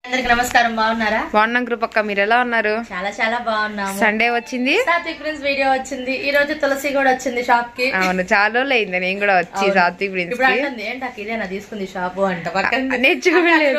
అందరికి నమస్కారం. బాగున్నారా? బాగున్నాం కృపక్క, మీరు ఎలా ఉన్నారు? చాలా చాలా బాగున్నాము. సండే వచ్చింది, సాత్విక్ ప్రిన్స్ వీడియో వచ్చింది. ఈ రోజు తులసి కూడా వచ్చింది షాప్ కి. అవును, చాలా రోజులు అయింది నేను కూడా వచ్చి సాత్విక్ ప్రిన్స్ ఇప్పుడు అంటుంది ఏంటి ఇదేనా తీసుకుంది షాపు అంట.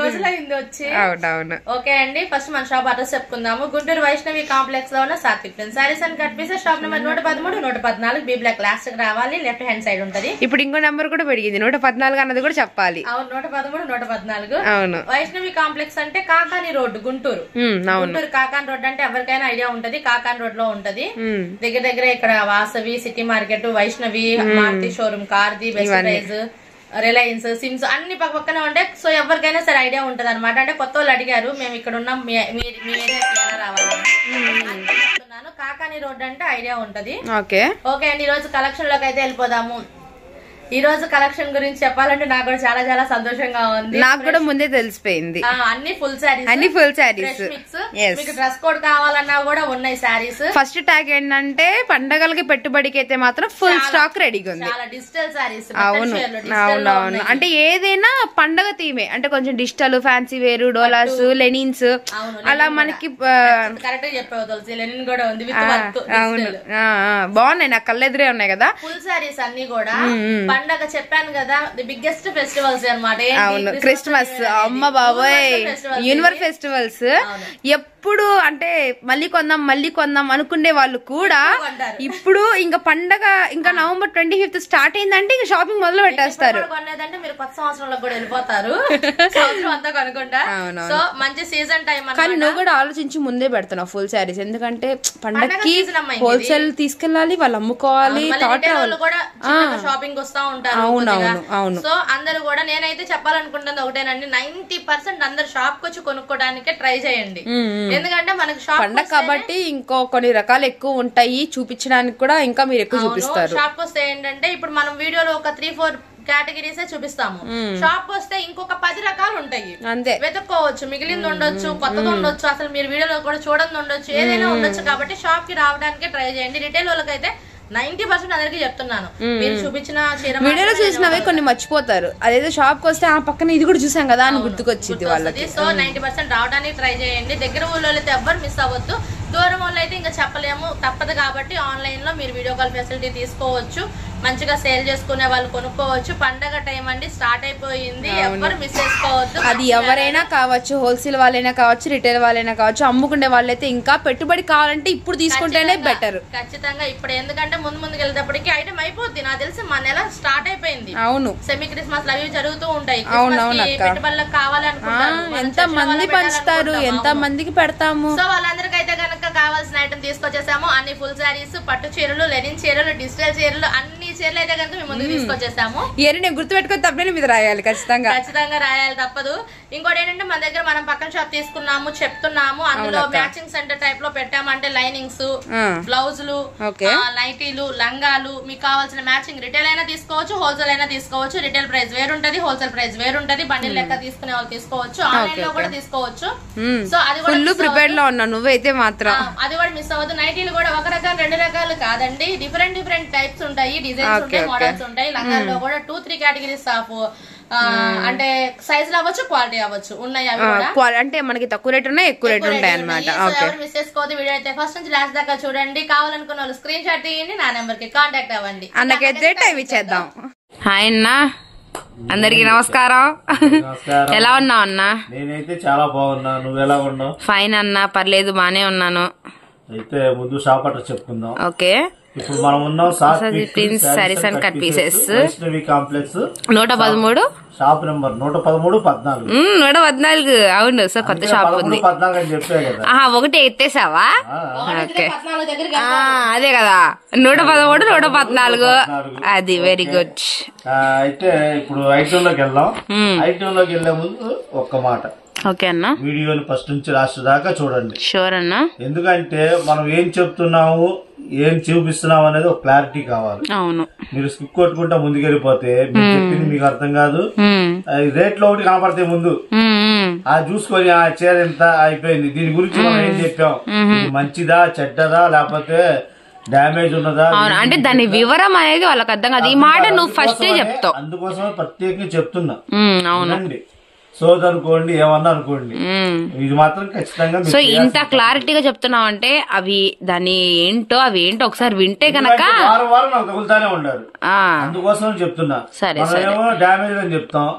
రోజులైంది వచ్చి. అవునవును. ఓకే అండి, ఫస్ట్ మన షాప్ అడ్రస్ చెప్పుకుందాము. గుంటూరు వైష్ణవి కాంప్లెక్స్ లో ఉన్న Satvik prince sarees and cut pieces, shop number 113, 114 B block last కి రావాలి, లెఫ్ట్ హ్యాండ్ సైడ్ ఉంటది. ఇప్పుడు ఇంకో నెంబర్ కూడా పెరిగింది, 114 అన్నది కూడా చెప్పాలి. అవును, 113, 114. అవును, వైష్ణవి కాంప్లెక్స్ అంటే కాకాని రోడ్డు, గుంటూరు. గుంటూరు కాకాని రోడ్ అంటే ఎవరికైనా ఐడియా ఉంటది. కాకాని రోడ్ లో ఉంటది. దగ్గర దగ్గర ఇక్కడ Vasavi, city market, Vaishnavi, Maruti showroom, కార్ది, బెస్ట్ ప్రైజ్, రిలయన్స్, సిమ్స్ అన్ని పక్క పక్కనే ఉంటాయి. సో ఎవరికైనా సరే ఐడియా ఉంటది అనమాట. అంటే కొత్త వాళ్ళు అడిగారు మేము ఇక్కడ ఉన్నాం, మీ ఏరియా ఎలా రావాలి. కాకాని రోడ్ అంటే ఐడియా ఉంటది. ఓకే అండి, ఈ రోజు కలెక్షన్ లోకి అయితే వెళ్ళిపోదాము. ఈ రోజు కలెక్షన్ గురించి చెప్పాలంటే నాకు కూడా చాలా చాలా సంతోషంగా ఉంది. నాకు కూడా ముందే తెలిసిపోయింది. అన్ని ఫుల్ శారీస్, మీకు డ్రెస్ కోడ్ కావాలన్నా కూడా ఉన్నాయి శారీస్. ఫస్ట్ ట్యాగ్ ఏంటంటే పండగలకి పెట్టుబడికి అయితే మాత్రం ఫుల్ స్టాక్ రెడీగా ఉంది. చాలా డిజిటల్ శారీస్. అవునవును, అంటే ఏదైనా పండగ థీమే, అంటే కొంచెం డిజిటల్, ఫ్యాన్సీ వేరు, డోలాస్, లెనిన్స్ అలా మనకి కరెక్ట్ గా చెప్పావు తులసి. లెనిన్ కూడా ఉంది. అవును, బాగున్నాయి, నాకు కళ్ళెదురే ఉన్నాయి కదా ఫుల్ శారీస్ అన్ని కూడా. పండగ చెప్పాను కదా, ది బిగ్గెస్ట్ ఫెస్టివల్స్ అన్నమాట. అవును, క్రిస్మస్, అమ్మ బాబోయ్, యూనివర్స్ ఫెస్టివల్స్. ఎప్పుడు అంటే మళ్ళీ కొందాం అనుకునే వాళ్ళు కూడా ఇప్పుడు ఇంకా పండగ ఇంకా నవంబర్ 25th స్టార్ట్ అయిందంటే ఇంకా షాపింగ్ మొదలు పెట్టేస్తారు. మీరు కొత్త సంవత్సరంలో కూడా వెళ్ళిపోతారు, సంవత్సరం అంతా కొనుక్కుంటా. సో మంచి సీజన్ టైం. కానీ నువ్వు కూడా ఆలోచించి ముందే పెడుతున్నావు ఫుల్ శారీస్, ఎందుకంటే పండగకి హోల్సేల్ తీసుకెళ్ళాలి, వాళ్ళు అమ్ముకోవాలి, షాపింగ్ వస్తా ఉంటారు. అవును. సో అందరూ కూడా నేనైతే చెప్పాలనుకుంటుంది ఒకటేనండి, 90% అందరు షాప్ కి వచ్చి కొనుక్కోవడానికి ట్రై చేయండి. ఎందుకంటే మనకి షాప్ పండగ కాబట్టి ఇంకో కొన్ని రకాలు ఎక్కువ ఉంటాయి చూపించడానికి కూడా, ఇంకా మీరు ఎక్కువ చూపిస్తారు. షాప్ వస్తే ఏంటంటే ఇప్పుడు మనం వీడియోలో ఒక 3-4 కేటగిరీసే చూపిస్తాము. షాప్ వస్తే ఇంకొక 10 రకాలు ఉంటాయి, అంతే వెతుక్కోవచ్చు. మిగిలింది ఉండొచ్చు, కొత్తది ఉండొచ్చు, అసలు మీరు వీడియోలో కూడా చూడండి ఉండొచ్చు, ఏదైనా ఉండొచ్చు. కాబట్టి షాప్ కి రావడానికి ట్రై చేయండి. రిటైల్ వాళ్ళకైతే 90% అందరికి చెప్తున్నాను, మీరు చూపించిన వీడియోలో చూసినవే కొన్ని మర్చిపోతారు. అదేదో షాప్ కి వస్తే ఆ పక్కన ఇది కూడా చూసాం కదా అని గుర్తుకొచ్చింది వాళ్ళకి. సో 90% రావడానికి ట్రై చేయండి. దగ్గర ఊళ్ళో అయితే ఎవ్వరు మిస్ అవ్వద్దు. దూరం వాళ్ళు అయితే ఇంకా చెప్పలేము, తప్పదు. కాబట్టి ఆన్లైన్ లో మీరు వీడియో కాల్ ఫెసిలిటీ తీసుకోవచ్చు, మంచిగా సేల్ చేసుకునే వాళ్ళు కొనుక్కోవచ్చు. పండగ టైం అండి స్టార్ట్ అయిపోయింది, ఎవరు మిస్ చేసుకోవద్దు. అది ఎవరైనా కావచ్చు, హోల్సేల్ వాళ్ళైనా కావచ్చు, రిటైల్ వాళ్ళైనా కావచ్చు, అమ్ముకునే వాళ్ళైతే ఇంకా పెట్టుబడి కావాలంటే ఇప్పుడు తీసుకుంటేనే బెటర్. ఖచ్చితంగా ఇప్పుడు, ఎందుకంటే ముందుకు వెళ్ళేటప్పటికి ఐటమ్ అయిపోద్ది. నాకు తెలిసి మన నెల స్టార్ట్ అయిపోయింది. అవును, సెమీ క్రిస్మస్ అవి జరుగుతూ ఉంటాయి. పెట్టుబడులకు కావాలనుకుంటారు, ఎంత మంది పంచుతారు, ఎంత మందికి పెడతాము. సో వాళ్ళందరికైతే కనుక కావాల్సిన ఐటమ్ తీసుకొచ్చేసాము. అన్ని ఫుల్ శారీస్, పట్టు చీరలు, లెనిన్ చీరలు, డిజిటల్ చీరలు, అన్ని చీరలు అయితే కనుక మేము ముందుకు తీసుకొచ్చేసాము. ఇవన్నీ నేను గుర్తుపెట్టుకుని తప్పని మీద రాయాలి, ఖచ్చితంగా రాయాలి, తప్పదు. ఇంకోటి ఏంటంటే మన దగ్గర మనం పక్కన షాప్ తీసుకున్నాము, చెప్తున్నాము, అందులో మ్యాచింగ్ సెంటర్ టైప్ లో పెట్టాము. అంటే లైనింగ్స్, బ్లౌజులు, నైటీలు, లంగాలు, మీకు కావాల్సిన మ్యాచింగ్ రిటైల్ అయినా తీసుకోవచ్చు, హోల్సేల్ అయినా తీసుకోవచ్చు. రిటైల్ ప్రైస్ వేరుంటది, హోల్సేల్ ప్రైస్ వేరుంటది. బండిల్ లెక్క తీసుకునే వాళ్ళు తీసుకోవచ్చు, ఆన్లైన్ లో కూడా తీసుకోవచ్చు. సో అది కూడా ప్రిపేర్ లో ఉన్నా, నువ్వైతే మాత్రం అది కూడా మిస్ అవ్వదు. నైటీలు కూడా ఒక రకం 2 రకాలు కాదండి, డిఫరెంట్ టైప్స్ ఉంటాయి, డిజైన్స్ ఉంటాయి, మోడల్స్ ఉంటాయి. లంగాల్లో కూడా 2-3 కేటగిరీస్ ఆఫ్ అంటే సైజ్ అవ్వచ్చు, క్వాలిటీ అవ్వచ్చు, ఉన్నాయి. అవి అంటే మనకి తక్కువ రేట్ ఉన్నాయి, ఎక్కువ రేట్ ఉంటాయి అనమాట. ఎవరు మిస్ చేసుకోవద్దు. వీడియో అయితే ఫస్ట్ నుంచి లాస్ట్ దాకా చూడండి. కావాలనుకున్న వాళ్ళు స్క్రీన్ షాట్ తీయండి, నా నెంబర్ కి కాంటాక్ట్ అవ్వండి. అన్నకైతే టైం ఇచ్చేద్దాం. హాయ్ అన్నా, అందరికి నమస్కారం. ఎలా ఉన్నావు అన్నా? నేనైతే చాలా బాగున్నా, నువ్వు ఎలా ఉన్నావు? ఫైన్ అన్నా, పర్లేదు, బానే ఉన్నాను. అయితే ముందు షాప్ అడ్రస్ చెప్పుకుందాం. ఓకే, ఇప్పుడు మనం ఉన్నాం Satvik prince sarees and cut pieces, Vaishnavi complex, 113, shop number 113-14. 114. అవును, సో కొత్త షాప్ ఉంది. 14 అని చెప్పా కదా. ఒకటి ఎత్తేసావా? ఓకే, అదే కదా, 113, 114. అది వెరీ గుడ్. అయితే ఇప్పుడు ఐటమ్ లోకి వెళ్దాం. ఐటమ్ లోకి వెళ్లే ముందు ఒక్క మాట. ఓకే అన్న, వీడియోని ఫస్ట్ నుంచి లాస్ట్ దాకా చూడండి. షూర్ అన్న. ఎందుకంటే మనం ఏం చెప్తున్నాము, ఏం చూపిస్తున్నాం అనేది ఒక క్లారిటీ కావాలి. అవును, మీరు స్కిప్ కొట్టుకుంటా ముందుకెళ్ళిపోతే మీరు చెప్పింది మీకు అర్థం కాదు. రేట్లో ఒకటి కనపడితే ముందు అది చూసుకొని ఆ చీర ఎంత అయిపోయింది, దీని గురించి మనం ఏం చెప్పాం, మంచిదా చెడ్డదా లేకపోతే డ్యామేజ్ ఉన్నదా, అంటే దాని వివరం అనేది వాళ్ళకి అర్థం కాదు. ఈ మాట నువ్వు ఫస్ట్ చెప్తావు, అందుకోసమే ప్రత్యేకంగా చెప్తున్నా. అవునండి. సోదనుకోండి ఏమన్నా అనుకోండి, ఇది మాత్రం ఖచ్చితంగా. సో ఇంత క్లారిటీగా చెప్తున్నావు అంటే అవి అవి ఏంటో ఒకసారి వింటే గనక వారం వారం నాకు తగులుతానే ఉండారు. అందుకోసం చెప్తున్నా. మనమేమో డ్యామేజ్ అని చెప్తాం,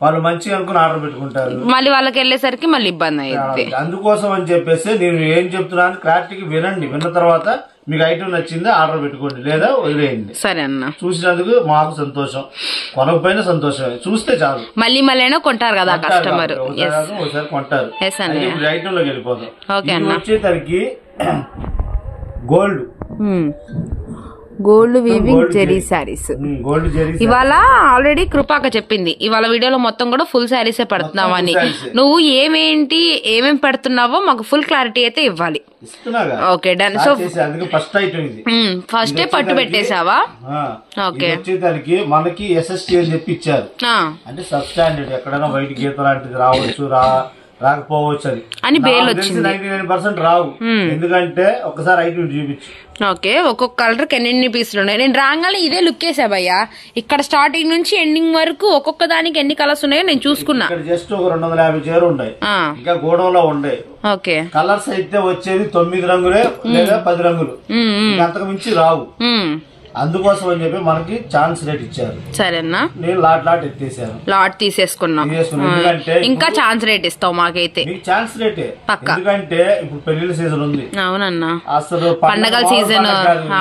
వాళ్ళు మంచిగా అనుకుని ఆర్డర్ పెట్టుకుంటారు, మళ్ళీ వాళ్ళకి వెళ్ళేసరికి మళ్ళీ ఇబ్బంది అయింది. అందుకోసం అని చెప్పేసి నేను ఏం చెప్తున్నాను క్లారిటీకి వినండి. విన్న తర్వాత మీకు ఐటమ్ నచ్చింది ఆర్డర్ పెట్టుకోండి, లేదా వదిలేయండి. సరే అన్న, చూసినందుకు మాకు సంతోషం, కొనకపోయినా సంతోషం, చూస్తే చాలు. మళ్ళీ అయినా కొంటారు కదా కస్టమర్, ఒకసారి కొంటారు. ఇప్పుడు ఐటమ్ లోకి వెళ్ళిపోతాం. వచ్చేసరికి గోల్డ్ వీవింగ్ జెరీ శారీస్. ఇవాళ ఆల్రెడీ కృపాక చెప్పింది, ఇవాళ వీడియోలో మొత్తం కూడా ఫుల్ శారీసే పెడుతున్నావని. నువ్వు ఏమేం పెడుతున్నావో మాకు ఫుల్ క్లారిటీ అయితే ఇవ్వాలి. Okay done. సో ఫస్ట్ పట్టు పెట్టేసావా? ఓకే. వచ్చేసరికి మనకి SST అని చెప్పి ఇచ్చారు, అంటే సబ్ స్టాండర్డ్, ఎక్కడైనా వైట్ గీత లాంటిది రావచ్చు రాకపోవచ్చు అని బేల్ వచ్చింది. 99% రావు, ఎందుకంటే ఒకసారి ఐటమ్ చూపించు. ఓకే, ఒక్కొక్క కలర్ కి ఎన్ని పీసులు ఉన్నాయి. నేను రాగానే ఇదే లుక్ వేసా భయ్యా, ఇక్కడ స్టార్టింగ్ నుంచి ఎండింగ్ వరకు ఒక్కొక్క దానికి ఎన్ని కలర్స్ ఉన్నాయో నేను చూసుకున్నా. జస్ట్ ఒక 250 చీరలు ఉన్నాయి, ఇంకా గోడంలో ఉన్నాయి. ఓకే, కలర్స్ అయితే వచ్చేది 9 రంగులే లేదా 10 రంగులు, అంతకు మించి రావు. అందుకోసం అని చెప్పి మనకి ఛాన్స్ రేట్ ఇచ్చారు. సరేనా, నేను లాట్ ఎత్తేసాను, లాట్ తీసేసుకున్నాం. ఇంకా ఛాన్స్ రేట్ ఇస్తావు మాకైతే? ఛాన్స్ రేటే, ఎందుకంటే ఇప్పుడు పెళ్లిళ్ళ సీజన్ ఉంది. అవునన్నా, అసలు పండగల సీజన్.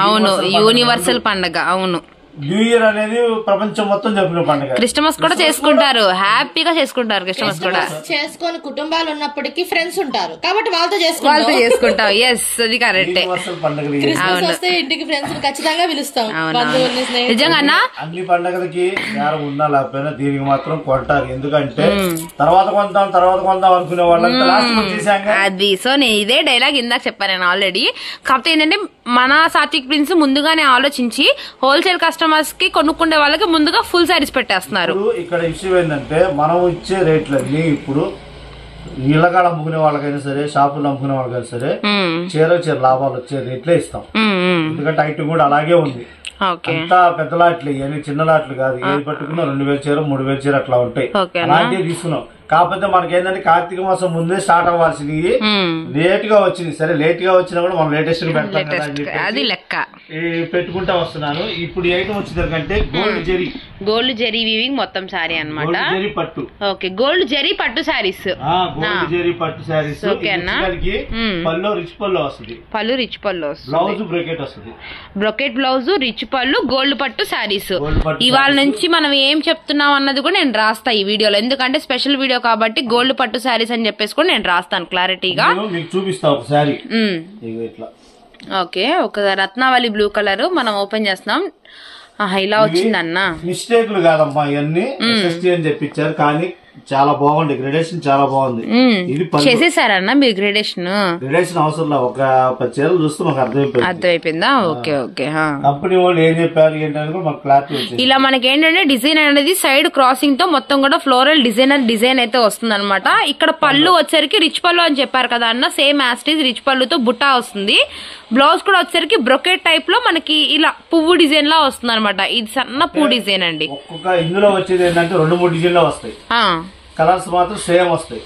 అవును, యూనివర్సల్ పండగ. అవును, న్యూ ఇయర్ అనేది ప్రపంచం మొత్తం జరిపిన పండుగ. క్రిస్మస్ కూడా చేసుకుంటారు, హ్యాపీగా చేసుకుంటారు. క్రిస్మస్ కూడా చేసుకొని కుటుంబాలు ఉన్నప్పటికీ ఫ్రెండ్స్ ఉంటారు కాబట్టి వాళ్ళతో చేసుకుంటాం. ఎస్, అది కరెక్ట్. ఇంటికి ఫ్రెండ్స్ ఖచ్చితంగా పిలుస్తాం. నిజంగా అన్ని పండుగలకి నేరం ఉన్నా లేకపోయినా దీనికి మాత్రం కొంటారు, ఎందుకంటే తర్వాత కొందాం అనుకునే వాళ్ళంతా అది. సో నేను ఇదే డైలాగ్ ఇందాక చెప్పాను నేను ఆల్రెడీ. కాకపోతే ఏంటంటే మన సాత్విక్ ప్రిన్స్ ముందుగానే ఆలోచించి హోల్సేల్ కస్టమర్స్ కి కొనుక్కునే వాళ్ళకి ముందుగా ఫుల్ సారీస్ పెట్టేస్తున్నారు. ఇక్కడ విషయం ఏంటంటే మనం ఇచ్చే రేట్లన్నీ ఇప్పుడు ఇళ్ళకాడ అమ్ముకునే వాళ్ళకైనా సరే, షాపులు అమ్ముకునే వాళ్ళకైనా సరే చీర లాభాలు వచ్చే రేట్లే ఇస్తాం. ఎందుకంటే ఐటమ్ కూడా అలాగే ఉంది. అంతా పెద్ద లాట్లు, ఇవన్నీ చిన్న లాట్లు కాదు. ఏది పట్టుకున్నా 2000 చీర 3000 చీర అట్లా ఉంటాయి. అలాంటివి తీసుకున్నాం. కాకపోతే మనకి ఏంటంటే కార్తీక మాసం ముందే స్టార్ట్ అవ్వాల్సింది లేట్ గా వచ్చింది. సరే లేట్ గా వచ్చినా కూడా మనం లేటెస్ట్ పెడతాం కదా అని చెప్పి పెట్టుకుంటా వస్తున్నాను. ఇప్పుడు ఐటమ్ వచ్చేసరికంటే గోల్డ్ జెరీ వీవింగ్ మొత్తం సారీ అన్నమాట. జెరీ పట్టు. ఓకే, గోల్డ్ జెరీ పట్టు సారీస్. గోల్డ్ జెరీ పట్టు సారీస్. ఓకే అన్న. పళ్ళు రిచ్ పళ్ళు వస్తుంది. పళ్ళు రిచ్ పళ్ళు వస్తుంది. బ్లౌజ్ బ్రొకెట్ వస్తుంది. బ్రొకెట్ బ్లౌజ్, రిచ్ పళ్ళు, గోల్డ్ పట్టు సారీస్. ఇవాళ నుంచి మనం ఏం చెప్తున్నాం అన్నది కూడా నేను రాస్తా ఈ వీడియోలో, ఎందుకంటే స్పెషల్ వీడియో కాబట్టి గోల్డ్ పట్టు సారీస్ అని చెప్పేసి కూడా నేను రాస్తాను క్లారిటీగా. చూపిస్తా ఒకసారి. ఓకే, ఒక రత్నావళి బ్లూ కలర్ మనం ఓపెన్ చేస్తున్నాం. ఇలా వచ్చిందన్న. మిస్టేక్లు కాదమ్మా, ఇవన్నీ SST అని చెప్పించారు, కానీ చాలా బాగుంది. గ్రేడేషన్ చాలా బాగుంది. ఇది చేసేసారన్న మీరు గ్రేడేషన్? గ్రేడేషన్ అవసరం లేదు, ఒక 10 చీరలు చూస్తే మాకు అర్థమైపోయిందా? Okay okay. కంపెనీ వాళ్ళు ఏం చెప్పారు ఏంటని కూడా మాకు క్లారిటీ వచ్చింది. ఇలా మనకి ఏంటంటే డిజైన్ అనేది సైడ్ క్రాసింగ్ తో మొత్తం కూడా ఫ్లోరల్ డిజైన్ అయితే వస్తుంది అనమాట. ఇక్కడ పళ్ళు వచ్చరికి రిచ్ పళ్ళు అని చెప్పారు కదా అన్న, సేమ్ యాస్టీజ్ రిచ్ పళ్ళుతో బుట్టా వస్తుంది. బ్లౌజ్ కూడా వచ్చరికి బ్రొకెట్ టైప్ లో మనకి ఇలా పువ్వు డిజైన్ లా వస్తుంది అనమాట. ఇది సన్న పువ్వు డిజైన్ అండి. ఒక్కొక్క ఇందులో వచ్చేది ఏంటంటే 2-3 డిజైన్ లో వస్తాయి. కలర్స్ మాత్రం సేమ్ వస్తాయి.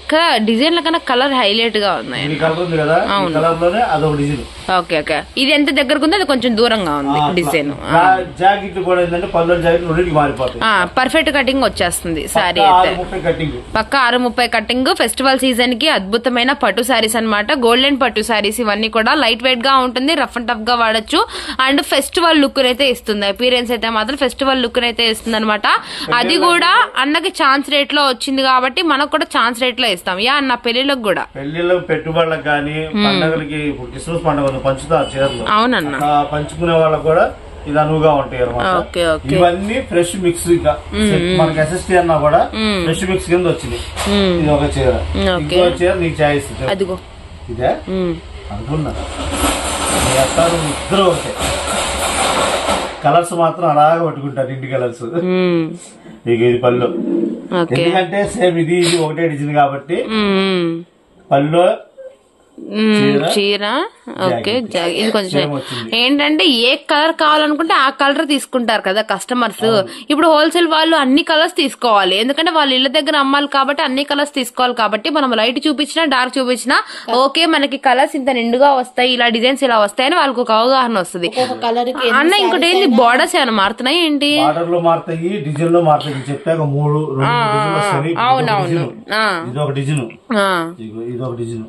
డిజైన్ ల కన్నా కలర్ హైలైట్ గా ఉన్నాయి. కలర్ ఉంది కదా, కలర్ లోనే అదొక డిజైన్. Okay okay. ఇది ఎంత దగ్గరకు ఉంది అది కొంచెం దూరంగా ఉంది డిజైన్. జాకెట్ కూడా ఏంటంటే పళ్ళు జాకెట్ రెండింటికి మారిపోతాయి. పర్ఫెక్ట్ కటింగ్ వచ్చేస్తుంది సారీ అయితే. పక్క 6:30 కటింగ్. ఫెస్టివల్ సీజన్ కి అద్భుతమైన పట్టు సారీస్ అనమాట. గోల్డెన్ పట్టు సారీస్ ఇవన్నీ కూడా లైట్ వెయిట్ గా ఉంటుంది, రఫ్ అండ్ టఫ్ గా వాడచ్చు. అండ్ ఫెస్టివల్ లుక్ అయితే ఇస్తుంది. అపీరెన్స్ అయితే మాత్రం ఫెస్టివల్ లుక్ అయితే ఇస్తుంది అనమాట. అది కూడా అన్నకి ఛాన్స్ రేట్ లో వచ్చింది కాబట్టి మనకు కూడా ఛాన్స్ రేట్ లో ఇస్తాం. యా అన్న పెళ్లిళ్ళకి కూడా, పెళ్లిళ్ళకి పెట్టుబడులకు కానీ పండుగలకి, క్రిస్మస్ పండుగ పంచుతారు చీరలు. అవునన్న, పంచుకునే వాళ్ళకి కూడా ఇది అనువుగా ఉంటాయి అనమాట. ఇవన్నీ ఫ్రెష్ మిక్స్. మనకి SST అన్నా కూడా ఫ్రెష్ మిక్స్ కింద వచ్చింది. ఇది ఒక చీర, ఇంకో చీర నీకు చాయిస్. అదిగో ఇదే అనుకున్నా. ఇద్దరు ఒకటే కలర్స్ మాత్రం అలాగే పట్టుకుంటారు, ఇంటి కలర్స్. మీకు ఇది పళ్ళు, ఎందుకంటే సేమ్ ఇది ఒకటే డిజైన్ కాబట్టి పళ్ళు చీర ఓకే. ఇది కొంచెం ఏంటంటే ఏ కలర్ కావాలనుకుంటే ఆ కలర్ తీసుకుంటారు కదా కస్టమర్స్. ఇప్పుడు హోల్సేల్ వాళ్ళు అన్ని కలర్స్ తీసుకోవాలి, ఎందుకంటే వాళ్ళు ఇళ్ళ దగ్గర అమ్మాలి కాబట్టి అన్ని కలర్స్ తీసుకోవాలి. కాబట్టి మనం లైట్ చూపించినా డార్క్ చూపించినా ఓకే మనకి కలర్స్ ఇంత నిండుగా వస్తాయి, ఇలా డిజైన్స్ ఇలా వస్తాయని వాళ్ళకి ఒక అవగాహన వస్తుంది. అన్న ఇంకోటి ఏంటి బోర్డర్స్ ఏమైనా మారుతున్నాయి ఏంటి? మారుతాయి, డిజైన్ లో మారుతాయి. చెప్పాక అవునవును. ఇది ఒక డిజైన్, ఇది ఒక డిజైన్,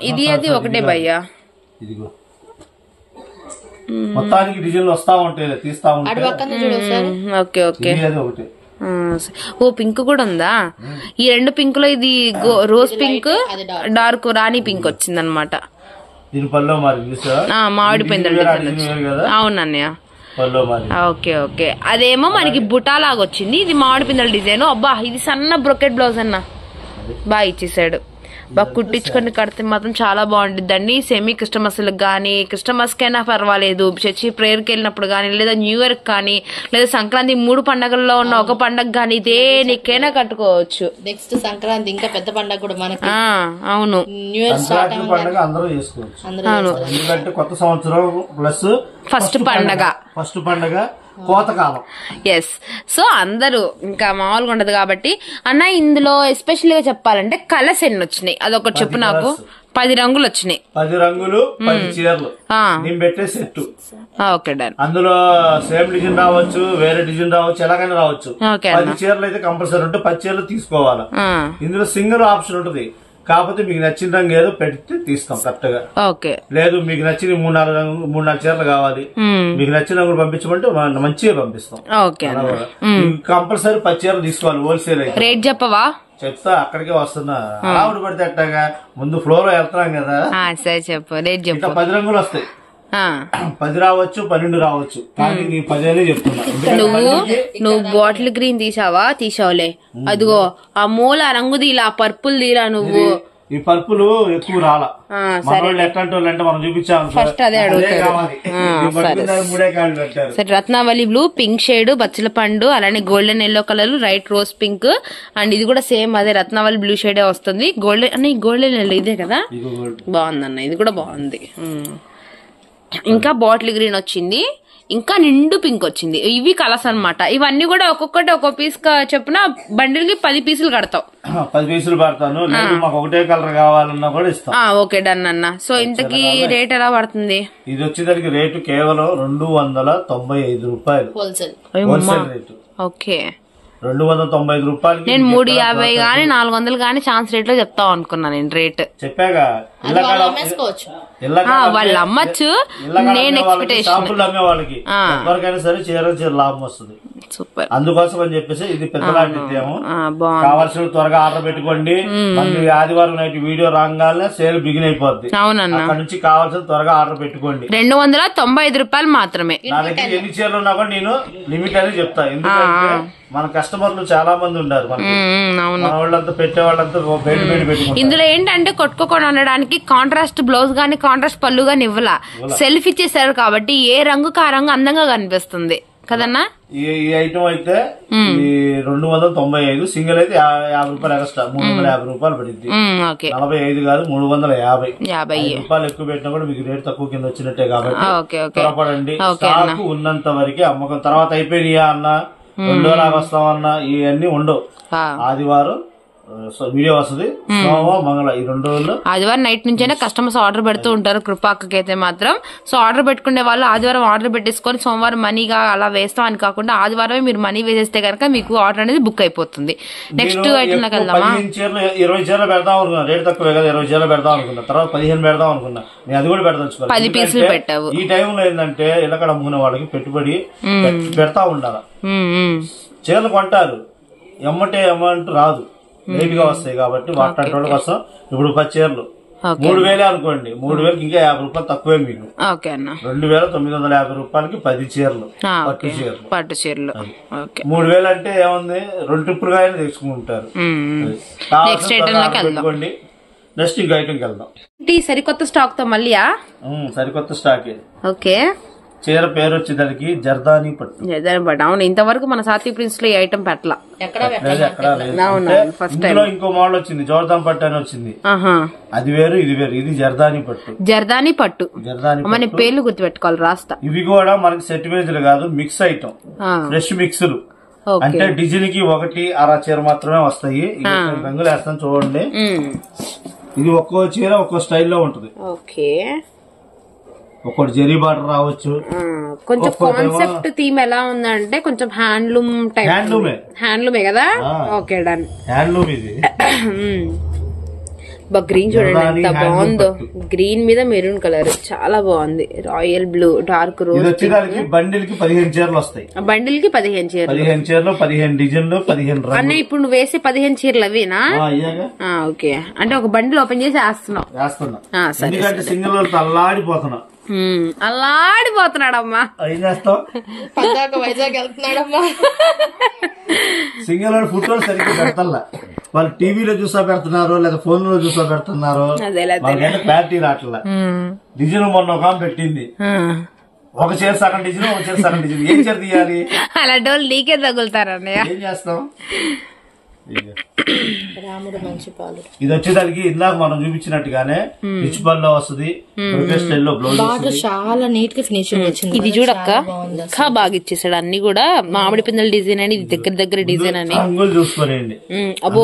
ఇది అది ఒకటే భయ్యా. ఇదిగో మొత్తానికి డిజైన్లు వస్తా ఉంటాయి, తీస్తా ఉంటాయి. Okay okay. ఒకటి ఓ పింక్ కూడా ఉందా? ఈ రెండు పింక్ లో ఇది రోజ్ పింక్, డార్క్ రాణి పింక్ వచ్చింది అనమాట. మామిడి పిందెలు. అవునన్నయ్య. Okay okay. అదేమో మనకి బుటాలాగా వచ్చింది, ఇది మామిడి పిందెల డిజైన్. అబ్బా ఇది సన్న బ్రొకెట్ బ్లౌజ్ అన్న బాగా ఇచ్చేసాడు. బాగా కుట్టించుకొని కడితే మాత్రం చాలా బాగుంటుందండి. సెమీ క్రిస్టమస్ గానీ క్రిస్టమస్ కైనా పర్వాలేదు, చర్చి ప్రేయర్ కి వెళ్ళినప్పుడు గానీ, లేదా న్యూ ఇయర్ కానీ, లేదా సంక్రాంతి 3 పండుగల్లో ఉన్న ఒక పండగ గానీ దేనికైనా కట్టుకోవచ్చు. నెక్స్ట్ సంక్రాంతి ఇంకా పెద్ద పండగ కూడా మనకి. అవును, న్యూ ఇయర్ స్టార్ట్ పండుగ అందరూ చేసుకోవచ్చు. అవును, ఎందుకంటే కొత్త సంవత్సరం ప్లస్ ఫస్ట్ పండగ కోతకాలం. ఎస్. సో అందరూ ఇంకా మామూలుగా ఉండదు కాబట్టి అన్న ఇందులో ఎస్పెషల్ గా చెప్పాలంటే కలర్స్ ఎన్ని వచ్చినాయి అదొకటి చెప్పు నాకు. 10 రంగులు వచ్చినాయి. 10 రంగులు 10 చీరలు నేను పెట్టే సెట్. Okay done. అందులో సేమ్ డిజైన్ రావచ్చు, వేరే డిజైన్ రావచ్చు, ఎలాగైనా రావచ్చు. 10 చీరలు అయితే కంపల్సరీ ఉంటే 10 చీరలు తీసుకోవాలి. ఇందులో సింగిల్ ఆప్షన్ ఉంటుంది, కాకపోతే మీకు నచ్చిన రంగు ఏదో పెడితే తీస్తాం కరెక్ట్ గా. ఓకే. లేదు మీకు నచ్చిన 3-4 చీరలు కావాలి, మీకు నచ్చిన రంగులు పంపించమంటే మంచిగా పంపిస్తాం. కంపల్సరీ 10 చీరలు తీసుకోవాలి. హోల్సేల్ అయితే రేట్ చెప్పవా? చెప్తా, అక్కడికే వస్తున్నా. ఆవిడ పడితే అట్టగా ముందు ఫ్లోర్ లో వెళ్తున్నాం కదా. సరే చెప్పు, రేట్ చెప్పు. 10 రంగులు వస్తాయి. 10 రావచ్చు, 12 రావచ్చు, కానీ నీ 10 చెప్తున్నా. నువ్వు బాటిల్ గ్రీన్ తీసావులే, అదిగో ఆ మూల రంగు తీలా, పర్పుల్ తీరా నువ్వు. ఈ పర్పుల్ ఎక్కువ రాలా. మనోళ్ళు ఎట్లాంటి వాళ్ళు అంటే మనం చూపించాము ఫస్ట్, అదే అడుగుతారు. సరే, రత్నావళి బ్లూ, పింక్ షేడ్, బచ్చల పండు, అలానే golden yellow colour, right rose pink, and ఇది కూడా సేమ్ అదే రత్నావళి బ్లూ షేడే వస్తుంది. గోల్డెన్ అన్న, ఈ గోల్డెన్ ఎల్లో ఇదే కదా, బాగుందన్న, ఇది కూడా బాగుంది. ఇంకా బాటిల్ గ్రీన్ వచ్చింది, ఇంకా నిండు పింక్ వచ్చింది. ఇవి కలర్స్ అన్నమాట. ఇవన్నీ కూడా ఒక్కొక్కటి ఒక్కో పీస్ చెప్పున బండిల్ కి 10 పీసులు కడతావు. 10 పీసులు పడతాను. మాకు ఒకటే కలర్ కావాలన్నా కూడా ఇస్తాం. ఓకే డన్ అన్న. సో ఇంతకి రేట్ ఎలా పడుతుంది? ఇది వచ్చేదానికి రేటు కేవలం 295 రూపాయలు హోల్సేల్ రేటు. ఓకే, 295 రూపాయలు. నేను 350 గానీ 400 గానీ ఛాన్స్ రేట్ లో చెప్తాం అనుకున్నా నేను రేట్. చెప్పాగా వాళ్ళు అమ్మచ్చు. నేను ఎక్స్పెక్టేషన్ అమ్మే వాళ్ళకి ఎవరికైనా సరే చీర లాభం వస్తుంది. సూపర్. అందుకోసం అని చెప్పేసి ఇది పెద్దలాంటి కావాల్సిన త్వరగా ఆర్డర్ పెట్టుకోండి. మళ్ళీ ఆదివారం నైట్ వీడియో రాగానే సేల్ బిగిన్ అయిపోద్ది. అవునన్నా, అక్కడ నుంచి కావాల్సిన త్వరగా ఆర్డర్ పెట్టుకోండి. 295 రూపాయలు మాత్రమే. నా దగ్గర ఎన్ని చీరలు ఉన్నా కూడా నేను లిమిట్ అని చెప్తా. ఎందుకంటే మన కస్టమర్లు చాలా మంది ఉన్నారు. మన వాళ్ళంతా పెట్టే వాళ్ళంతా పెట్టుకుంటారు. ఇందులో ఏంటంటే కొట్టుకోకుండా ఉండడానికి కాంట్రాస్ట్ బ్లౌజ్ గానీ కాంట్రాస్ట్ పళ్ళు గానీ ఇవ్వాల, సెల్ఫ్ ఇచ్చేసారు కాబట్టి ఏ రంగుకి ఆ రంగు అందంగా కనిపిస్తుంది కదన్నా. ఈ ఐటమ్ అయితే 295, సింగిల్ అయితే 50 రూపాయలు ఎక్స్ట్రా, 350 రూపాయలు పడింది. 45 కాదు 350 రూపాయలు ఎక్కువ పెట్టినా కూడా మీకు రేట్ తక్కువ కింద వచ్చినట్టే. కాబట్టి త్వరపడండి. స్టాక్ ఉన్నంత వరకే అమ్మకం. తర్వాత అయిపోయినాయా అన్న, 2 లాగా వస్తామన్నా ఇవన్నీ ఉండవు. ఆదివారం వీడియో వస్తుంది, సోమవారం మంగళ ఈ 2 రోజులు. ఆదివారం నైట్ నుంచైనా కస్టమర్స్ ఆర్డర్ పెడుతూ ఉంటారు కృపాకి అయితే మాత్రం. సో ఆర్డర్ పెట్టుకునే వాళ్ళు ఆదివారం ఆర్డర్ పెట్టేసుకొని సోమవారం మనీగా అలా వేస్తాం అని కాకుండా ఆదివారమే మీరు మనీ వేసేస్తే కనుక మీకు ఆర్డర్ అనేది బుక్ అయిపోతుంది. నెక్స్ట్ ఐటమ్ లోకి వెళ్దామా? 20 చీరలు పెడదాం అనుకున్నా, రేట్ తక్కువే కదా, 20 చీరలు పెడదాం అనుకున్నా. తర్వాత 15 పెడదాం అనుకున్నా, నేను అది కూడా పెడదలుచుకోవాలి. 10 పీసులు పెట్టావు. ఈ టైంలో ఏంటంటే ఇళ్ళకడ అమ్ముకునే వాళ్ళకి పెట్టుబడి పెడతా ఉండాలి. చీరలు కొంటారు, ఎమ్మటే అమౌంట్ రాదు, లేట్ గా వస్తాయి. కాబట్టి వాటి వాళ్ళ కోసం ఇప్పుడు 10 చీరలు 3000 అనుకోండి, 3000కి ఇంకా 50 రూపాయలు తక్కువే మీకు. 2950 రూపాయలకి 10 చీరలు, పట్టు చీరలు. 3000 అంటే ఏముంది, 2 ట్రిప్పులుగా అయినా తెచ్చుకుంటారు. పెట్టుకోండి. నెక్స్ట్ ఇంకో ఐటమ్కి వెళ్దాం. సరికొత్త స్టాక్ తో మళ్ళీ సరికొత్త స్టాక్. ఓకే, చీర పేరు వచ్చేదానికి జర్దాని పట్టు. జర్దాని పట్టు. అవును, ఇంతవరకు మన సాత్వి ప్రిన్స్ లో ఈ ఐటమ్ పెట్టలా. ఎక్కడా ఇందులో ఇంకో మోడల్ వచ్చింది, జోర్దాన్ పట్టు అని వచ్చింది. అది వేరు ఇది వేరు. ఇది జర్దాని పట్టు. జర్దాని పట్టు. మన పేర్లు గుర్తుపెట్టుకోవాలి, రాస్తా. ఇవి కూడా మనకి సెట్ మేజులు కాదు, మిక్స్ ఐటమ్, ఫ్రెష్ మిక్స్లు. అంటే డిజైన్ కి ఒకటి అర చీర మాత్రమే వస్తాయి. రంగులు వేస్తాను చూడండి. ఇది ఒక్కో చీర ఒక్కో స్టైల్లో ఉంటది. ఓకే, ఒక్కటి జరీ బార్డర్ రావచ్చు. కొంచెం కాన్సెప్ట్ థీమ్ ఎలా ఉందంటే కొంచెం హ్యాండ్లూమ్ టైప్. హ్యాండ్లూమే కదా. Okay, done. హ్యాండ్లూమ్ ఇది. గ్రీన్ చూడండి ఎంత బాగుందో. గ్రీన్ మీద మెరూన్ కలర్ చాలా బాగుంది. Royal blue, dark rose. Bundle కి 15 చీరలు వస్తాయి. బండిల్ కి 15 చీరలు. 15 చీరలు, 15 డిజైన్లు, 15 రంగులు. అన్న ఇప్పుడు నువ్వు వేసే 15 చీరలు అవేనా? ఓకే, అంటే ఒక బండిల్ ఓపెన్ చేసి వేస్తున్నా. ఎందుకంటే సింగిల్ అల్లాడిపోతున్నా. అల్లాడిపోతున్నాడమ్మా. ఏం చేస్తావు? వైజాగ్ వెళ్తున్నాడమ్మా. సింగిల్ ఫోటోలు సరిగ్గా పెడతల్లా. వాళ్ళు టీవీలో చూసా పెడుతున్నారు, లేదా ఫోన్ లో చూసా పెడుతున్నారు. వాళ్ళకంటే క్లారిటీ రావట్లా. డిజైన్ మొన్న ఒక పెట్టింది, ఒక చీర సగం డిజైన్, ఒక చీర సగం డిజైన్. ఏం చీర తీయాలి? అలాంటి వాళ్ళు నీకే తగులుతారన్నయ్య. ఏం చేస్తాం? రాముడు మంచి పాలు. ఇది వచ్చేదానికి ఇందాక మనం చూపించినట్టుగానే రిచ్ పల్లో వస్తుంది. స్టైల్లో బ్లౌజ్ చాలా నీట్ గా ఫినిషింగ్ వచ్చింది. ఇది చూడక్క, ఇంకా బాగా ఇచ్చేసాడు. అన్ని కూడా మామిడి పిందెల డిజైన్ అని, ఇది దగ్గర డిజైన్ అని. రంగులు చూసుకోండి. అబ్బో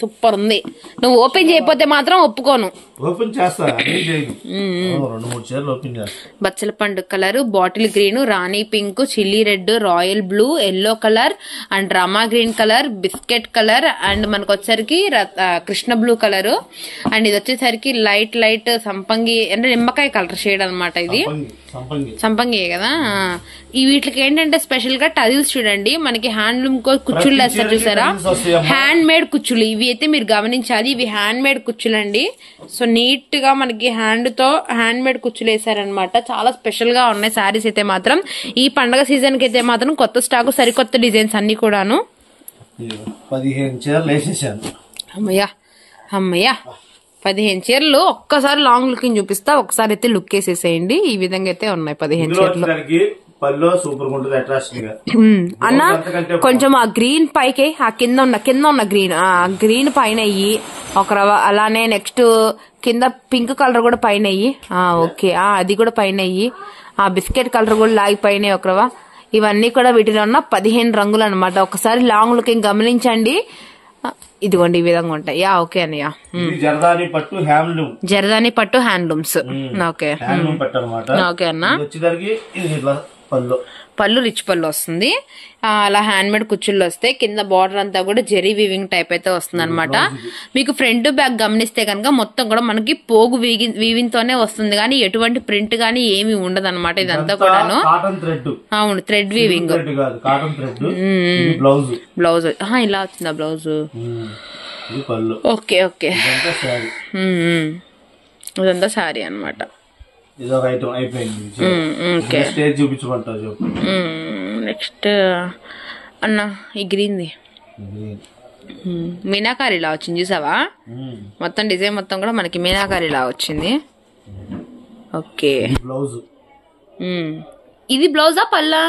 సూపర్ ఉంది. నువ్వు ఓపెన్ చేయకపోతే మాత్రం ఒప్పుకోను. ఓపెన్ చేస్తా, 2-3 చీరలు ఓపెన్ చేస్తా. బచ్చల పండు colour, bottle green, Rani pink, chilli red, royal blue, yellow colour and Rama green colour, biscuit colour and మనకు వచ్చేసరికి కృష్ణ బ్లూ కలర్ అండ్ ఇది వచ్చేసరికి లైట్ సంపంగి అంటే నిమ్మకాయ కలర్ షేడ్ అనమాట. ఇది సంపంగి కదా. ఈ వీటికి ఏంటంటే స్పెషల్ గా టజిల్స్ చూడండి. మనకి హ్యాండ్లూమ్ కుచ్చుళ్ళు వేస్తారు చూసారా, హ్యాండ్ మేడ్ కుచ్చులు. ఇవి అయితే మీరు గమనించాలి, ఇవి హ్యాండ్ మేడ్ కుచ్చులు అండి. సో నీట్ గా మనకి హ్యాండ్ మేడ్ కుచ్చులు వేసారనమాట. చాలా స్పెషల్ గా ఉన్నాయి శారీస్ అయితే మాత్రం. ఈ పండగ సీజన్ కి అయితే మాత్రం కొత్త స్టాక్, సరికొత్త డిజైన్స్ అన్ని కూడాను. 15 చీరలు వేసేసాను. అమ్మయ్యా 15 చీరలు. ఒక్కసారి లాంగ్ లుకింగ్ చూపిస్తా, ఒకసారి అయితే లుక్ వేసేసేయండి. ఈ విధంగా అయితే ఉన్నాయి 15 చీరలు. అన్న కొంచెం ఆ గ్రీన్ పైకి, ఆ కింద ఉన్న గ్రీన్, ఆ గ్రీన్ పైన అయ్యి ఒక అలానే నెక్స్ట్ కింద పింక్ కలర్ కూడా పైన అయ్యి. ఓకే, అది కూడా పైన అయ్యి. ఆ బిస్కెట్ కలర్ కూడా లాగి పైన ఒక రవ. ఇవన్నీ కూడా వీటిలో ఉన్న 15 రంగులు అనమాట. ఒకసారి లాంగ్ లుకింగ్ గమనించండి. ఇదిగోండి ఈ విధంగా ఉంటాయి. ఓకే అన్నయ్య. జర్దాని పట్టు హ్యాండ్లూమ్. జర్దాని పట్టు హ్యాండ్లూమ్స్. ఓకే ఓకే అన్న. పళ్ళు రిచ్ పళ్ళు వస్తుంది. అలా హ్యాండ్ మేడ్ కుచ్చుళ్ళు వస్తాయి. కింద బార్డర్ అంతా కూడా జెరీ వీవింగ్ టైప్ అయితే వస్తుంది అనమాట. మీకు ఫ్రంట్ బ్యాక్ గమనిస్తే కనుక మొత్తం కూడా మనకి పోగు వీవింగ్ తోనే వస్తుంది, కానీ ఎటువంటి ప్రింట్ గానీ ఏమి ఉండదు అనమాట. ఇదంతా కూడాను అవును థ్రెడ్ వీవింగ్. బ్లౌజ్ ఇలా వచ్చిందా బ్లౌజ్? ఓకే ఓకే, ఇదంతా శారీ అనమాట. నెక్స్ట్ అన్న ఈ గ్రీన్ది మీనాకారిలా వచ్చింది చూసావా? మొత్తం డిజైన్ మొత్తం కూడా మనకి మీనాకారిలా వచ్చింది. ఓకే, ఇది బ్లౌజా పల్లా?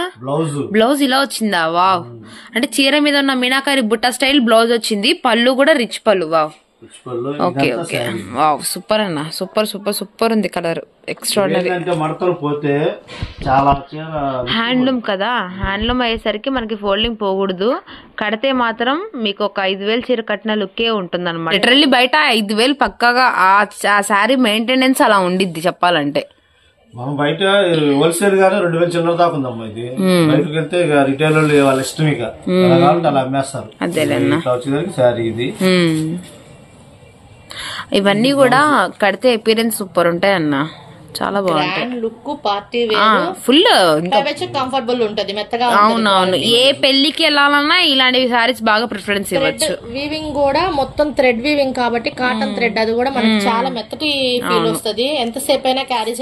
బ్లౌజ్ ఇలా వచ్చిందా? వావ్. అంటే చీర మీద ఉన్న మీనాకారి బుట్ట స్టైల్ బ్లౌజ్ వచ్చింది. పళ్ళు కూడా రిచ్ పళ్ళు. Wow. Okay okay, wow super అన్న. సూపర్ ఉంది కలర్, ఎక్స్ట్రాడినరీ. హ్యాండ్లూమ్ కదా, హ్యాండ్లూమ్ అయ్యేసరికి మనకి ఫోల్డింగ్ పోకూడదు. కడితే మాత్రం మీకు ఒక 5,000 చీర కట్టిన లుక్కే ఉంటుంది అనమాట. లిటరల్లీ బయట 5,000 పక్కాగా ఆ శారీ మెయింటెనెన్స్ అలా ఉండిద్ది చెప్పాలంటే. మనం బయట హోల్సేల్ గానే 2,000 చిల్లర దాకా ఉందమ్మా. ఇది బయటకు వెళ్తే రిటైల్ వాళ్ళ ఇష్టం, ఇక అలా అమ్మేస్తారు. వచ్చేసరికి శారీ ఇది. ఇవన్నీ కూడా కడితే అపీరెన్స్ సూపర్ ఉంటాయి అన్న. చాలా బాగుంటాయి. లుక్ పార్టీ ఫుల్ కంఫర్టబుల్ ఉంటది, మెత్తగా. అవునవును, ఏ పెళ్లికి వెళ్ళాలన్నా ఇలాంటివి సారీస్ బాగా ప్రిఫరెన్స్ ఇవ్వచ్చు. వీవింగ్ కూడా మొత్తం థ్రెడ్ వీవింగ్ కాబట్టి కాటన్ థ్రెడ్, అది కూడా మనకి చాలా మెత్తటి ఫీల్ వస్తుంది. ఎంతసేపు అయినా క్యారీ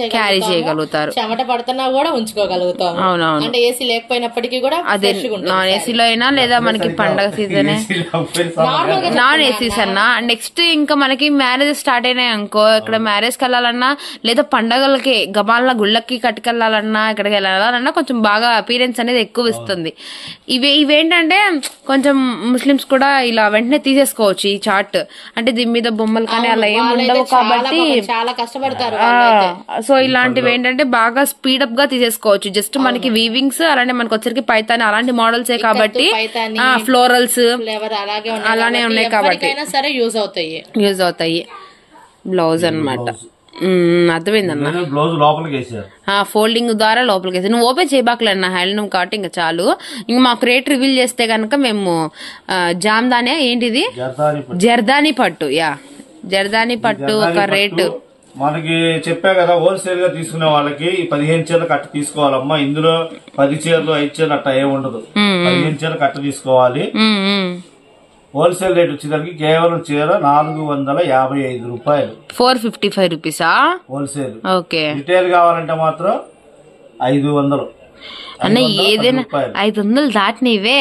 చేయగలుగుతారు. చెమట పడుతున్నా కూడా ఉంచుకోగలుగుతాం. అవునవును, అంటే ఏసీ లేకపోయినప్పటికీ కూడా అదే నాన్ ఏసీలో అయినా, లేదా మనకి పండగ సీజన్ నాన్ ఏసీస్ అన్నా. నెక్స్ట్ ఇంకా మనకి మ్యారేజ్ స్టార్ట్ అయినాయి అనుకో, ఇక్కడ మ్యారేజ్ కి వెళ్ళాలన్నా లేదా పండగ పండగలకి గబాల గుళ్ళకి కట్టుకెళ్లాలన్నా ఇక్కడికి వెళ్ళాలన్నా కొంచెం బాగా అపీరెన్స్ అనేది ఎక్కువ ఇస్తుంది. ఇవేంటంటే కొంచెం ముస్లిమ్స్ కూడా ఇలా వెంటనే తీసేసుకోవచ్చు ఈ చార్ట్, అంటే దీని మీద బొమ్మలు కానీ అలా ఏం ఉండవు కాబట్టి చాలా కష్టపడతారు. సో ఇలాంటివి ఏంటంటే బాగా స్పీడప్ గా తీసేసుకోవచ్చు. జస్ట్ మనకి వీవింగ్స్ అలానే మనకి వచ్చరికి పైతాని అలాంటి మోడల్సే కాబట్టి ఫ్లోరల్స్ అలానే ఉన్నాయి కాబట్టి సరే యూజ్ అవుతాయి. బ్లౌజ్ అన్నమాట. అర్థమైందన్న. బ్లౌజ్ లోపలికి వేసారు, ఫోల్డింగ్ ద్వారా లోపలికి వేసారు. నువ్వు ఓపెన్ చేయబాకలేన్న హ్యాండ్లూమ్ కాబట్టి ఇంకా చాలు. ఇంక మాకు రేట్ రివీల్ చేస్తే కనుక మేము జామ్దానే ఏంటిది జర్దాని పట్టు జర్దాని పట్టు ఒక రేటు మనకి చెప్పా కదా, హోల్సేల్ గా తీసుకునే వాళ్ళకి 15 చీరలు కట్ట తీసుకోవాలమ్మా. ఇందులో 10 చీరలు 5 చీరలు అట్లా ఏమి ఉండదు, 15 చీరలు కట్ట తీసుకోవాలి. హోల్సేల్ రేట్ వచ్చేసరికి కేవలం చీర 455 రూపాయలు, 455 రూపీసా హోల్సేల్. ఓకే, రిటైల్ కావాలంటే మాత్రం 500 అన్న. ఏదైనా 500 దాటినవే,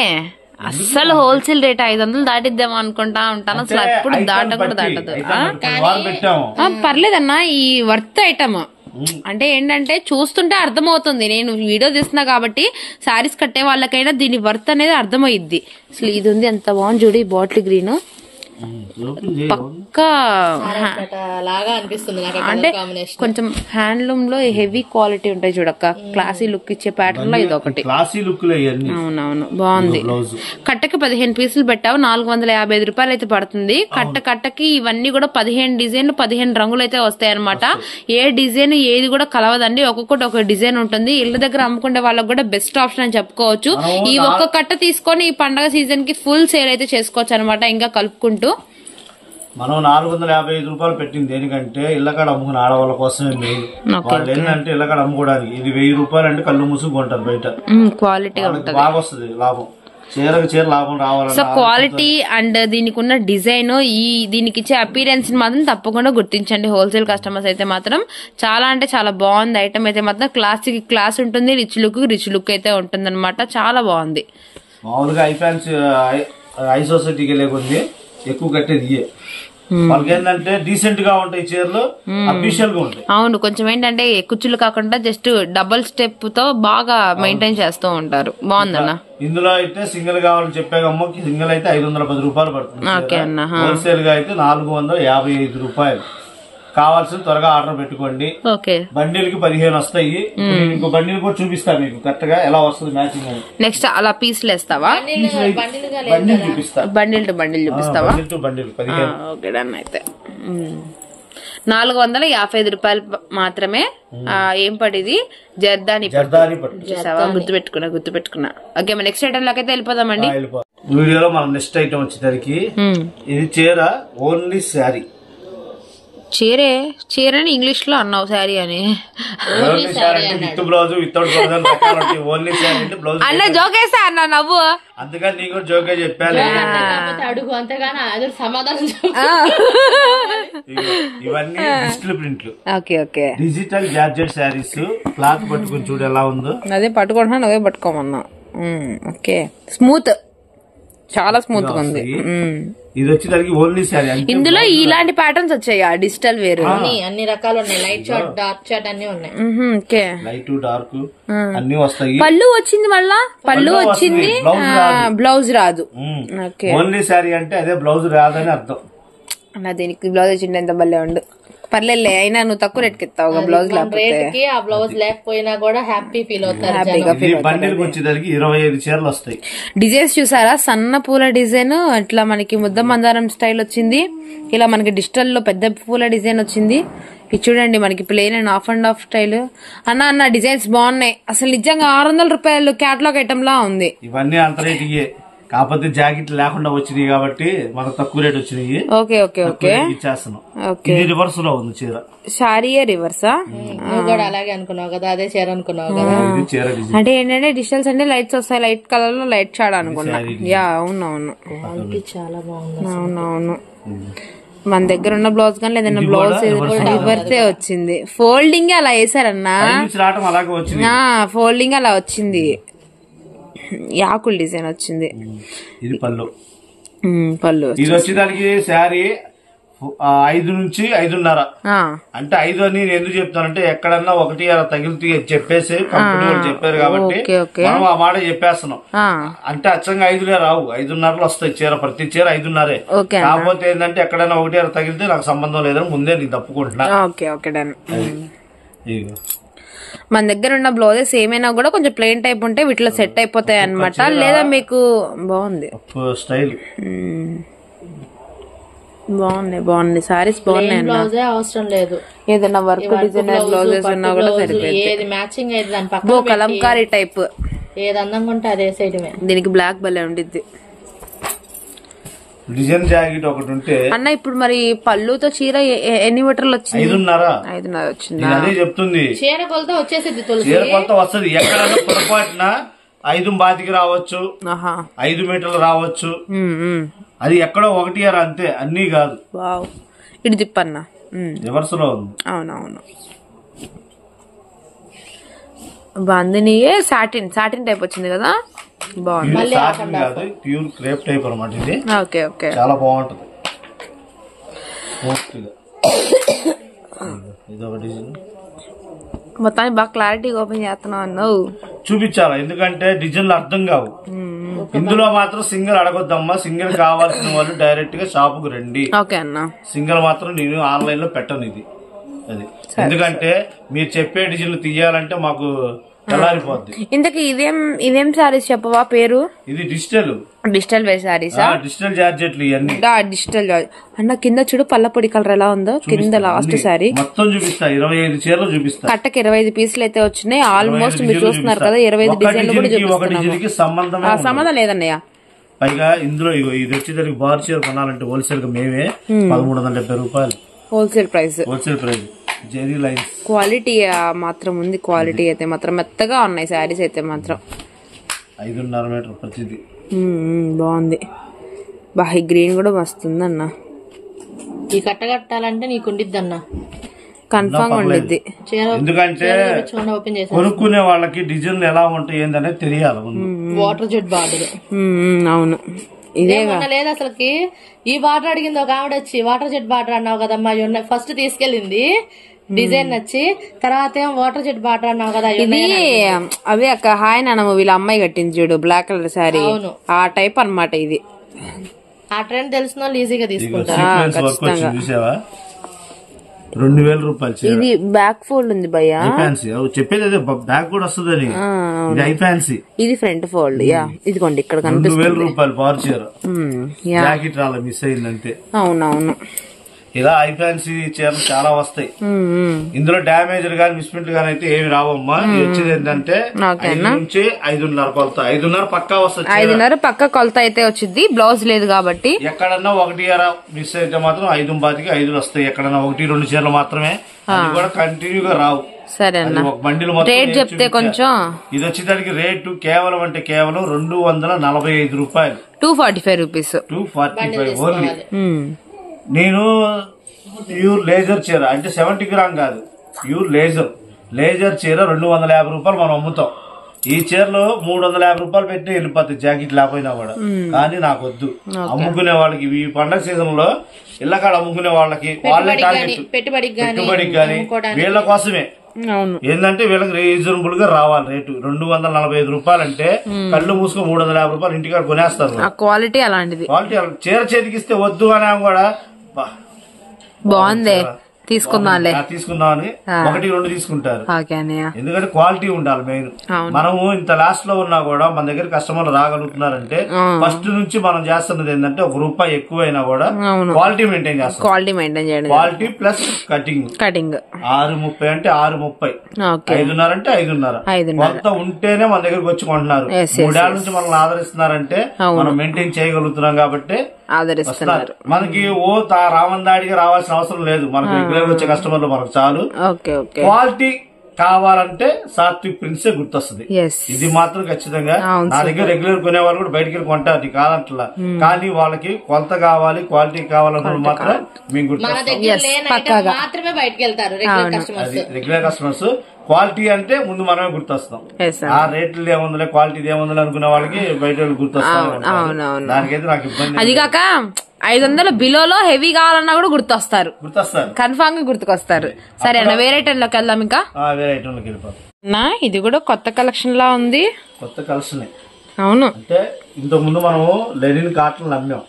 అస్సలు హోల్సేల్ రేట్ 500 దాటిద్దాం అనుకుంటా ఉంటాను. అసలు ఎప్పుడు దాటకుండా దాటదు. పర్లేదన్నా, ఈ వర్త్ ఐటమ్ అంటే ఏంటంటే చూస్తుంటే అర్థమవుతుంది. నేను వీడియో తీస్తున్నా కాబట్టి శారీస్ కట్టే వాళ్ళకైనా దీని వర్త్ అనేది అర్థమైద్ది. అసలు ఇది ఉంది ఎంత బాగుంది చూడు, ఈ బాటిల్ గ్రీన్ పక్కా లాగా అనిపిస్తుంది. అంటే కొంచెం హ్యాండ్లూమ్ లో హెవీ క్వాలిటీ ఉంటాయి చూడక్క, క్లాసీ లుక్ ఇచ్చే ప్యాటర్న్ లో ఇది ఒకటి. అవునవును, బాగుంది. కట్టకి 15 పీసులు పెట్టావు, 455 రూపాయలు అయితే పడుతుంది. కట్టకి ఇవన్నీ కూడా 15 డిజైన్లు 15 రంగులు అయితే వస్తాయి అనమాట. ఏ డిజైన్ ఏది కూడా కలవదండి, ఒక్కొక్కటి ఒక డిజైన్ ఉంటుంది. ఇళ్ళ దగ్గర అమ్ముకునే వాళ్ళకి కూడా బెస్ట్ ఆప్షన్ అని చెప్పుకోవచ్చు. ఈ ఒక్క కట్ట తీసుకొని ఈ పండగ సీజన్ కి ఫుల్ సేల్ అయితే చేసుకోవచ్చు అనమాట. ఇంకా కలుపుకుంటూ మనం 455 రూపాయలు పెట్టింది దేనికంటే ఇళ్ళకాడ అమ్ముకున్న ఆడవాళ్ళ కోసమే మెయిన్. వాళ్ళు ఏంటంటే ఇళ్ళకాడ అమ్ముకోవడానికి. ఇది 1000 రూపాయలు అంటే కళ్ళు మూసుకుంటారు బయట. క్వాలిటీ బాగా వస్తుంది లాభం, చీరకు చీర లాభం రావాలి. సో క్వాలిటీ అండ్ దీనికి ఉన్న డిజైన్, దీనికి ఇచ్చే అపీరెన్స్ మాత్రం తప్పకుండా గుర్తించండి. హోల్సేల్ కస్టమర్స్ అయితే మాత్రం చాలా అంటే చాలా బాగుంది. ఐటమ్ అయితే మాత్రం క్లాస్ ఉంటుంది, రిచ్ లుక్ అయితే ఉంటుంది అనమాట. చాలా బాగుంది. మామూలుగా ఐ సొసైటీకి వెళ్ళేకొంది ఎక్కువ కట్టేది ఇయే. వాళ్ళకి ఏంటంటే డీసెంట్ గా ఉంటాయి చీరలు, అఫీషియల్ గా ఉంటాయి. అవును, కొంచెం ఏంటంటే కుచ్చులు కాకుండా జస్ట్ డబుల్ స్టెప్ తో బాగా మెయింటైన్ చేస్తూ ఉంటారు. బాగుందన్న. ఇందులో అయితే సింగిల్ కావాలని చెప్పాకమ్మ, సింగిల్ అయితే 510 రూపాయలు పడుతుంది. హోల్సేల్ గా అయితే 455 రూపాయలు. కావాల్సిన త్వరగా ఆర్డర్ పెట్టుకోండి. బండిల్ కి 15 వస్తాయి. ఇంకో బండిల్ కూడా చూపిస్తాను మీకు కరెక్ట్ గా ఎలా వస్తుంది మ్యాచింగ్ అని. నెక్స్ట్ అలా పీసులు వేస్తావా? బండిల్ చూపిస్తా, బండిల్ టు బండిల్ చూపిస్తావా? బండిల్ 15. Okay done. అయితే 455 రూపాయలు మాత్రమే. ఏం పడిది? జర్దాని గుర్తుపెట్టుకున్నా. ఓకే, నెక్స్ట్ ఐటమ్ లోకి అయితే వెళ్ళిపోదామండి. వీడియోలో మనం నెక్స్ట్ ఐటమ్ వచ్చేసరికి ఇది చీర ఓన్లీ శారీ. చీరని ఇంగ్లీష్ లో అన్నావు, శారీ అని. అన్న జోకేసా అన్న నవ్వు, అందుకని నీకు జోకే చెప్పాలి. అడుగు అంతేగాని అదే సమాధానం. ఇవన్నీ డిజిటల్ ప్రింట్లు. Okay, digital georgette saris. Cloth పట్టుకుని చూడు ఎలా ఉందో. అదే పట్టుకుంటున్నా, నువ్వే పట్టుకోమన్నా. ఓకే, స్మూత్, చాలా స్మూత్ గా ఉంది. ఇది వచ్చేసరికి ఓన్లీ శారీ. ఇందులో ఇలాంటి ప్యాటర్న్స్ వచ్చాయి, డిజిటల్ వేరు అన్ని రకాలు ఉన్నాయి. లైట్ షార్ట్, డార్క్ షార్ట్ అన్ని ఉన్నాయి. ఓకే, లైట్ డార్క్ అన్ని వస్తాయి. పళ్ళు వచ్చింది, మళ్ళా పళ్ళు వచ్చింది, బ్లౌజ్ రాదు. ఓన్లీ శారీ అంటే అదే బ్లౌజ్ రాదని అర్థం. అన్న దీనికి బ్లౌజ్ వచ్చింది ఎంత భలే ఉండు. పర్లేదులే, అయినా నువ్వు తక్కువ రేట్కి ఇస్తావు బ్లౌజ్ లేకపోతే. ఆ బ్లౌజ్ లేకపోయినా కూడా హ్యాపీ ఫీల్ అవుతారు. బండిల్కి వచ్చేసరికి 25 చీరలు వస్తాయి. డిజైన్స్ చూసారా? సన్న పూల డిజైన్, ఇట్లా మనకి ముద్ద మందారం స్టైల్ వచ్చింది. ఇలా మనకి డిజిటల్ లో పెద్ద పూల డిజైన్ వచ్చింది. ఇది చూడండి మనకి plain and half and half style. అన్న డిజైన్స్ బాగున్నాయి. అసలు నిజంగా 600 రూపాయలు క్యాటలాగ్ ఐటమ్ లా ఉంది. ఇవన్నీ అంత రేట్ కాకపోతే జాకెట్ లేకుండా వచ్చినాయి కాబట్టి మనకు తక్కువ రేట్ వచ్చినాయి. ఓకే ఇచ్చేస్తున్నాం. ఇది రివర్స్ లో ఉంది చీర. శారీ రివర్సా? నువ్వు కూడా అలాగే అనుకున్నావు కదా, అదే చీర అనుకున్నావు కదా. అంటే ఏంటంటే డిజిటల్స్ అంటే లైట్స్ వస్తాయి, లైట్ కలర్ లో లైట్ షాడ్ అనుకున్నా. అవునవును, చాలా బాగుంది. అవునవును, మన దగ్గర ఉన్న బ్లౌజ్ కానీ లేదన్నా బ్లౌజ్ రివర్సే వచ్చింది. ఫోల్డింగ్ అలా వేసారన్నా, ఫోల్డింగ్ అలా వచ్చింది. యాకుల్ డిజైన్ వచ్చింది. ఇది పళ్ళు. ఇది వచ్చేదానికి శారీ 5 నుంచి 5:30. అంటే 5 అని నేను ఎందుకు చెప్తానంటే ఎక్కడన్నా 1 తగిలితే చెప్పేసి కంపెనీ వాళ్ళు చెప్పారు కాబట్టి మనం ఆ మాట చెప్పేస్తున్నాం. అంటే అచ్చంగా 5 రావు, 5:30 వస్తాయి చీర, ప్రతి చీర 5:30. కాకపోతే ఏంటంటే ఎక్కడైనా 1 తగిలితే నాకు సంబంధం లేదని ముందే నీకు తప్పుకుంటున్నా. మన దగ్గర ఉన్న బ్లౌజెస్ ఏమైనా కూడా కొంచెం ప్లెయిన్ టైప్ ఉంటే వీటిలో సెట్ అయిపోతాయి అన్నమాట. లేదా మీకు బాగుంది స్టైల్, బాగుంది సారీస్ బాగున్నాయి. బ్లౌజే అవసరం లేదు, ఏదైనా వర్క్ డిజైనర్ బ్లౌజెస్ ఉన్నా కూడా సరిపోతుంది. ఏది మ్యాచింగ్ అయితే దాని పక్కన కలంకారీ టైప్ ఏది అందంగా ఉంటే అదే సైడమే. దీనికి బ్లాక్ భలే ఉండిద్ది. డిజైన్ జాకెట్ ఒకటి ఉంటే అన్న. ఇప్పుడు మరి పళ్ళుతో చీర ఎన్ని మీటర్లు వచ్చింది? 5:30 వచ్చింది. అదే చెప్తుంది, చీర కొలత వచ్చేసింది, చీర కొలత వస్తుంది. ఎక్కడైనా పొరపాటున 5:25 రావచ్చు, 5 మీటర్లు రావచ్చు. అది ఎక్కడో 1 అంతే, అన్ని కాదు. ఇటు తిప్పన్నా రివర్స్ లో ఉంది. అవునవును బాగుంది. సాటిన్ టైప్ వచ్చింది కదా, బాగుంది. సాటిన్ కాదు, ప్యూర్ క్రేప్ టైప్ అన్నమాట ఇది. ఓకే ఓకే, చాలా బాగుంటది. ఇది ఒక డిజైన్. మొత్తానికి బాగా క్లారిటీగా ఓపెన్ చేస్తున్నావు అన్నావు. చూపించాలా, ఎందుకంటే డిజైన్లు అర్థం కావు. ఇందులో మాత్రం సింగిల్ అడగొద్దమ్మా. సింగిల్ కావాల్సిన వాళ్ళు డైరెక్ట్ గా షాప్ కు రండి. ఓకే అన్న. సింగిల్ మాత్రం నేను ఆన్లైన్ లో పెట్టను ఇది. అది ఎందుకంటే మీరు చెప్పే డిజైన్లు తీయాలంటే మాకు తెల్లారిపోద్ది. ఇంతకీ ఇదేం సారీస్ చెప్పవా పేరు? ఇది డిజిటల్ వేర్ సారీసా? డిజిటల్ జార్జెట్లు ఇవన్నీ. డిజిటల్ అన్న. కింద చూడు పళ్ళ పొడి కలర్ ఎలా ఉందో. కింద లాస్ట్ సారీ మొత్తం చూపిస్తా, 25 చీరలు చూపిస్తా. కట్టకి 25 పీసులు అయితే వచ్చినాయి. ఆల్మోస్ట్ మీరు చూస్తున్నారు కదా, 25 డిజైన్లు కూడా చూపిస్తున్నాము. సంబంధం లేదన్నయ్య. పైగా ఇందులో ఇది వచ్చేసరికి బార్ చీర కొనాలంటే హోల్సేల్ గా మేమే 1370 రూపాయలు wholesale price. Zari lines quality మాత్రం ఉంది. క్వాలిటీ అయితే మాత్రం మెత్తగా ఉన్నాయి శారీస్ అయితే మాత్రం. 5.5 మీటర్ ప్రతిది. బాగుంది. బాహి గ్రీన్ కూడా వస్తుంది అన్న. ఈ కట్టాలంటే నీకు ఉండిద్ది అన్న, కన్ఫర్మ్ ఉండిద్ది. ఎందుకంటే కొనుక్కునే వాళ్ళకి డిజైన్ ఎలా ఉంటాయి ఏందనేది తెలియాలి. Water jet border. అవును, ఇదే లేదు అసలుకి. ఈ బార్డర్ అడిగింది ఒక ఆవిడ వచ్చి, వాటర్ జెట్ బార్డర్ అన్నావు కదమ్మా, ఫస్ట్ తీసుకెళ్ళింది డిజైన్ నచ్చి, తర్వాత ఏమో వాటర్ జెట్ బార్డర్ అన్నావు కదా. ఇది అదే అక్క హాయ్ నాన్న వీళ్ళ అమ్మాయి కట్టింది చూడు, బ్లాక్ కలర్ శారీ, ఆ టైప్ అన్నమాట ఇది. ఆ ట్రెండ్ తెలిసిన వాళ్ళు ఈజీగా తీసుకుంటారు. 2000 రూపాయలు. ఇది బ్యాక్ ఫోల్డ్ ఉంది భయ్యా, చెప్పేది అదే, బ్యాక్ కూడా వస్తుంది. ఇది ఐ ఫ్యాన్సీ, ఇది ఫ్రంట్ ఫోల్డ్. ఇదిగోండి ఇక్కడ 2000 రూపాయలు బార్ చీర. జాకెట్ రాలే, మిస్ అయిందంటే. అవునవును, ఇలా ఐ ఫ్యాన్సీ చీరలు చాలా వస్తాయి. ఇందులో డ్యామేజ్ గానీ మిస్ప్రింట్ గానీ అయితే ఏమి రావమ్మా. వచ్చేది ఏంటంటే 5 నుంచి 5.5 కొలత. 5.5 పక్కా వస్తుంది. 5.5 పక్కా కొలత అయితే వచ్చింది. బ్లౌజ్ లేదు కాబట్టి ఎక్కడన్నా 1 మిస్ అయితే మాత్రం 5.25 5 వస్తాయి. ఎక్కడన్నా 1-2 చీరలు మాత్రమే, అది కూడా కంటిన్యూగా రావు. సరే అన్న, బండిలు రేట్ చెప్తే కొంచెం. ఇది వచ్చేదానికి రేటు కేవలం అంటే కేవలం 245 రూపాయలు. 245 రూపీస్. 245 ఓన్లీ. నేను ప్యూర్ లేజర్ చీర అంటే 70 గ్రామ్ కాదు, ప్యూర్ లేజర్ చీర 250 రూపాయలు మనం అమ్ముతాం. ఈ చీరలో 350 రూపాయలు పెట్టి వెళ్ళిపోతాయి, జాకెట్ లేకపోయినా కూడా. కానీ నాకు వద్దు. అమ్ముకునే వాళ్ళకి ఈ పండగ సీజన్ లో ఇళ్ళకాడ అమ్ముకునే వాళ్ళకి వాళ్ళే టార్గెట్, పెట్టుబడికి గానీ వీళ్ళ కోసమే. ఏంటంటే వీళ్ళకి రీజనబుల్ గా రావాలి రేటు. 245 రూపాయలు అంటే కళ్ళు మూసుకో 350 రూపాయలు ఇంటికాడ కొనేస్తారు. క్వాలిటీ అలాంటిది. క్వాలిటీ చీర చేతికిస్తే వద్దు అని కూడా బాగుంది తీసుకుందాంలే, తీసుకుందామని 1-2 తీసుకుంటారు. ఎందుకంటే క్వాలిటీ ఉండాలి మెయిన్. మనము ఇంత లాస్ట్ లో ఉన్నా కూడా మన దగ్గర కస్టమర్లు రాగలుగుతున్నారంటే ఫస్ట్ నుంచి మనం చేస్తున్నది ఏంటంటే ₹1 ఎక్కువైనా కూడా క్వాలిటీ మెయింటైన్ చేస్తాం. క్వాలిటీ ప్లస్ కటింగ్ 6.30 అంటే 6.30, 5.5 అంటే 5.5. కొంత ఉంటేనే మన దగ్గరకు వచ్చి కొంటున్నారు. 3 ఏళ్ల నుంచి మనల్ని ఆదరిస్తున్నారంటే మనం మెయింటైన్ చేయగలుగుతున్నాం కాబట్టి ఆదరిస్తున్నారు. మనకి రామందాడిగా రావాల్సిన అవసరం లేదు. మనకు రెగ్యులర్ వచ్చే కస్టమర్లు మనకు చాలు. క్వాలిటీ కావాలంటే సాత్విక్ ప్రిన్సే గుర్తొస్తుంది. ఇది మాత్రం ఖచ్చితంగా నా దగ్గర రెగ్యులర్ కొనే వాళ్ళు కూడా బయటికి వెళ్ళి కొంటారు కాదంటలా. కానీ వాళ్ళకి కొలత కావాలి, క్వాలిటీ కావాలన్నప్పుడు మాత్రం మేము గుర్తొస్తాం. రెగ్యులర్ కస్టమర్స్ క్వాలిటీ అంటే ముందు మనమే గుర్తొస్తాం. ఆ రేట్లు ఏముందిలే, క్వాలిటీ ఏముందిలే అనుకునే వాళ్ళకి బయట గుర్తొస్తాం. దానికైతే నాకు ఇబ్బంది. అది కాక 500 బిలోలో హెవీ కావాలన్నా కూడా గుర్తొస్తారు, కన్ఫామ్ గా గుర్తుకొస్తారు. సరే అన్న, వేరే ఐటమ్ లోకి వెళ్దాం. ఇంకా వేరే ఐటమ్ లోకి వెళ్ళిపోతాం. ఇది కూడా కొత్త కలెక్షన్ లా ఉంది. కొత్త కలెక్షన్. అవును, అంటే ఇంతకు ముందు మనము లెనిన్ కాటన్ అమ్మాం.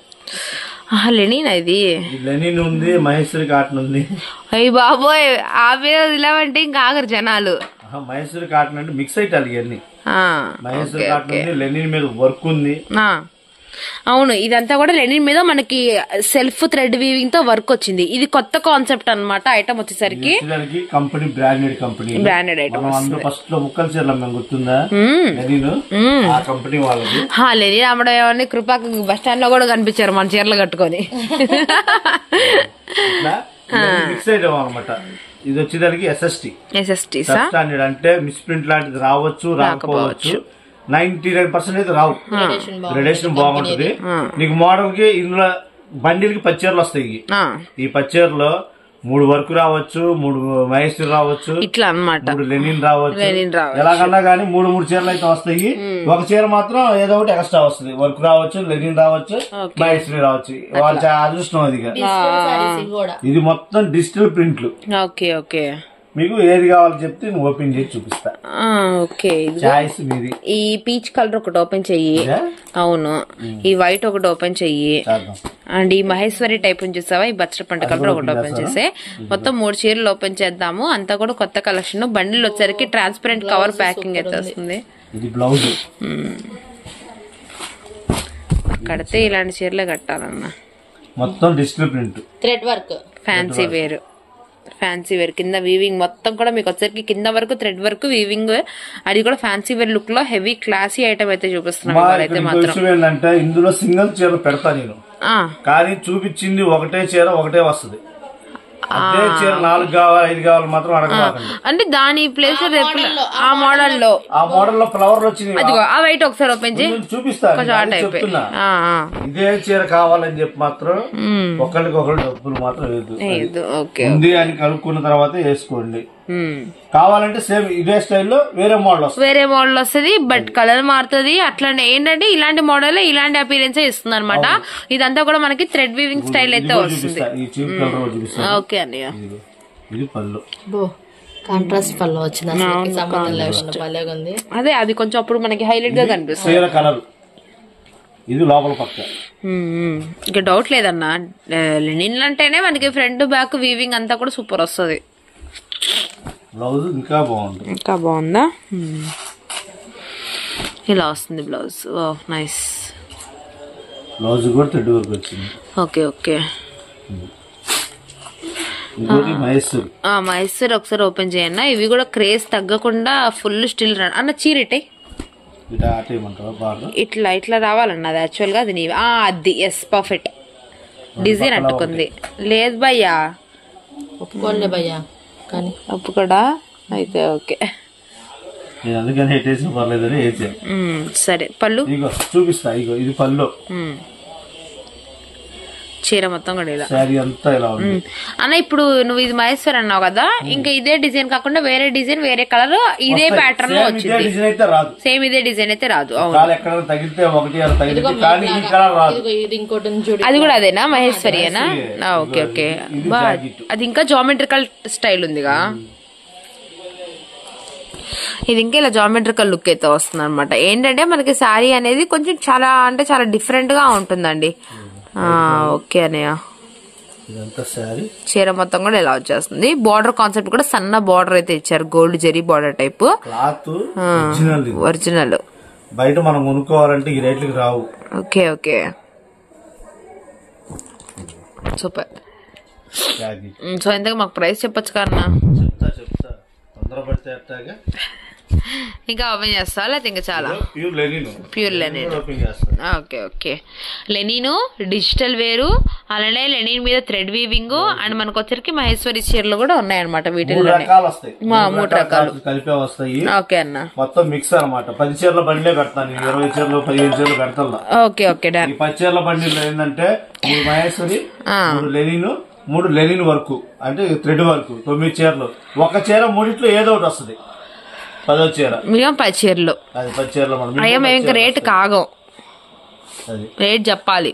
లెనిన్ ఇది లెనిన్ ఉంది, మహేశ్వరి కాటన్ ఉంది. అయ్యి బాబోయ్, అవే ఇలావంటే ఇంకా ఆగరు జనాలు. మహేశ్వరి కాటన్ అంటే మిక్స్ అయితారు ఇవన్నీ. మహేశ్వరి కాటన్ ఉంది, లెనిన్ మీద వర్క్ ఉంది. అవును, ఇదంతా కూడా లెనిన్ మీద మనకి సెల్ఫ్ థ్రెడ్ వీవింగ్ తో వర్క్ వచ్చింది. ఇది కొత్త కాన్సెప్ట్ అన్నమాట. ఐటమ్ వచ్చేసరికి కంపెనీ బ్రాండెడ్ ఐటమ్. ఫస్ట్ లో ముక్కల చీరలు మేము గుర్తుందా, లెనిన్ ఆ కంపెనీ వాళ్ళది. లెనిన్ అమ్మడం ఏమని కృపాకి బస్ స్టాండ్ లో కూడా కనిపించారు మన చీరలు కట్టుకొని. మిక్స్ ఐటమ్ అనమాట. ఇది వచ్చేదానికి ఎస్ఎస్టీ స్టాండర్డ్, అంటే మిస్ ప్రింట్ లాంటిది రావచ్చు రాకపోవచ్చు. 99% అయితే రావు. గ్రేడేషన్ బాగుంటది. నీకు మోడల్ కి ఇందులో బండిల్ కి 10 చీరలు వస్తాయి. ఈ 10 చీరలో 3 వర్క్ రావచ్చు, 3 మహేశ్వరి రావచ్చు, ఇట్లా అన్నమాట. 3 లెనిన్ రావచ్చు. ఎలాగన్నా గానీ 3 చీరలు అయితే వస్తాయి. ఒక చీర మాత్రం ఏదో ఒకటి ఎక్స్ట్రా వస్తుంది. వర్క్ రావచ్చు, లెనిన్ రావచ్చు, మహేశ్వరి రావచ్చు. వాళ్ళ అదృష్టం అది. ఇది మొత్తం డిజిటల్ ప్రింట్లు. ఓకే ఓకే, మీకు ఏది కావాలో చెప్తే ఓపెన్ చేసి చూపిస్తా. ఓకే, చాయిస్ మీది. ఈ పీచ్ కలర్ ఒకటి ఓపెన్ చెయ్యి. అవును, ఈ వైట్ ఒకటి ఓపెన్ చెయ్యి. అండ్ ఈ మహేశ్వరి టైప్ చూసావా, ఈ బచ్చల పంట కలర్ ఒకటి ఓపెన్ చేసే. మొత్తం 3 చీరలు ఓపెన్ చేద్దాము. అంతా కూడా కొత్త కలెక్షన్. బండిల్ వచ్చేసరికి ట్రాన్స్పరెంట్ కవర్ ప్యాకింగ్ అయితే వస్తుంది. ఇది బ్లౌజ్. కడితే ఇలాంటి చీరలే కట్టాలన్న. మొత్తం digital print, thread work, fancy wear. Fancy wear కింద వీవింగ్ మొత్తం కూడా మీకు వచ్చేసరికి కింద వరకు థ్రెడ్ వర్క్ వీవింగ్. అది కూడా ఫ్యాన్సీ వేర్ లుక్ లో హెవీ క్లాసీ ఐటమ్ అయితే చూపిస్తున్నాం. ఏంటంటే ఇందులో సింగిల్ చీర పెడతా నేను, కానీ చూపించింది ఒకటే చీర ఒకటే వస్తుంది. అదే చీర 4 కావాలి 5 కావాలి మాత్రం అడగకండి. అంటే దాని ప్లేస్ ఆ మోడల్ లో ఫ్లవర్ వచ్చింది. అదిగో ఆ వైట్ ఒకసారి ఓపెన్ చేసి చూపిస్తాను. ఇదే చీర కావాలని చెప్పి మాత్రం ఒకరికొకరు డబ్బులు మాత్రం వేయద్దు. ఉంది అని కనుక్కున్న తర్వాత వేసుకోండి. కావాలంటే సేమ్ ఇదే స్టైల్లో వేరే మోడల్ వస్తుంది, బట్ కలర్ మారుతుంది. అట్లానే ఏంటంటే ఇలాంటి మోడల్ ఇలాంటి అపీరెన్స్ ఇస్తుంది అనమాట. ఇదంతా కూడా మనకి థ్రెడ్ వీవింగ్ స్టైల్ అయితే వస్తుంది. ఓకే అన్నయ్య, ఇది పళ్ళు. కాంట్రాస్ట్ పళ్ళు వచ్చింది. అదే అది కొంచెం అప్పుడు మనకి హైలైట్ గా కనిపిస్తుంది. కలర్ ఇది లోపల పక్క. ఇంకా డౌట్ లేదన్నా, లెనిన్ అంటేనే మనకి ఫ్రంట్ బ్యాక్ వీవింగ్ అంతా కూడా సూపర్ వస్తుంది. బ్లౌజ్ ఇంకా బాగుంది. ఇంకా బాగుందా? ఇలా వస్తుంది బ్లౌజ్. నైస్. బ్లౌజ్ కూడా థ్రెడ్ వర్క్ వచ్చింది. ఓకే ఓకే, మహేశ్వరి ఒకసారి ఓపెన్ చేయన్నా. ఇవి కూడా క్రేజ్ తగ్గకుండా ఫుల్ స్టిల్ అన్న చీరిటే ఇట్లా ఇట్లా రావాలన్న. అది యాక్చువల్ గా అది అది ఎస్ పర్ఫెక్ట్ డిజైన్ అంటుకుంది. లేదు భయ్యా, ఒప్పుకోలే భయ్యా, కానీ ఒప్పుకోడా అయితే ఓకే. సరే పళ్ళు చూపిస్తా. ఇది పళ్ళు. చీర మొత్తం కూడా ఇలా అన్న. ఇప్పుడు నువ్వు ఇది మహేశ్వర్ అన్నావు కదా, ఇంకా ఇదే డిజైన్ కాకుండా వేరే డిజైన్ వేరే కలర్ ఇదే ప్యాటర్న్ లో వచ్చింది. సేమ్ ఇదే డిజైన్ అయితే రాదు. అది కూడా అదేనా మహేశ్వరియేనా? ఓకే ఓకే, అది ఇంకా జామెట్రికల్ స్టైల్ ఉందిగా. ఇది ఇంకా ఇలా జామెట్రికల్ లుక్ అయితే వస్తుంది అనమాట. ఏంటంటే మనకి శారీ అనేది కొంచెం చాలా అంటే చాలా డిఫరెంట్ గా ఉంటుందండి. ఓకే అన్నయ్య, చీర మొత్తం కూడా ఇలా వచ్చేస్తుంది. బార్డర్ కాన్సెప్ట్ కూడా సన్న బార్డర్ అయితే ఇచ్చారు, గోల్డ్ జరీ బార్డర్ టైప్. ఒరిజినల్. బయట మనం కొనుక్కోవాలంటే ఈ రేట్లకి రావు. Okay okay, super. సో ఇంతకు మాకు ప్రైస్ చెప్పొచ్చు కన్నా. ఇంకా ఓపెన్ చేస్తా లేకపోతే ఇంకా చాలా pure linen. Okay okay, Lenin digital వేరు, అలానే లెనిన్ మీద థ్రెడ్ వీవింగ్. అండ్ మనకు వచ్చరికి మహేశ్వరి చీరలు కూడా ఉన్నాయన్నమాట. వీటిల్లో 3 రకాలు కలిపే వస్తాయి. ఓకే అన్న, మొత్తం మిక్స్ అనమాట. 10 చీరల బండిలే కడతాను, 20 చీరలు 15 చీరలు కడతాను. ఓకే ఓకే, 10 చీరల బండిలో ఏంటంటే 3 మహేశ్వరి, 3 లెనిన్, 3 లెనిన్ వర్క్ అంటే థ్రెడ్ వర్క్. 9 చీరలు. ఒక చీర 3 ఏదో ఒకటి వస్తుంది. 10వ చీర మినిమం 10 చీరలు. అది 10 చీరలు. అయ్యా మేము ఇంకా రేట్ కాగం, రేట్ చెప్పాలి.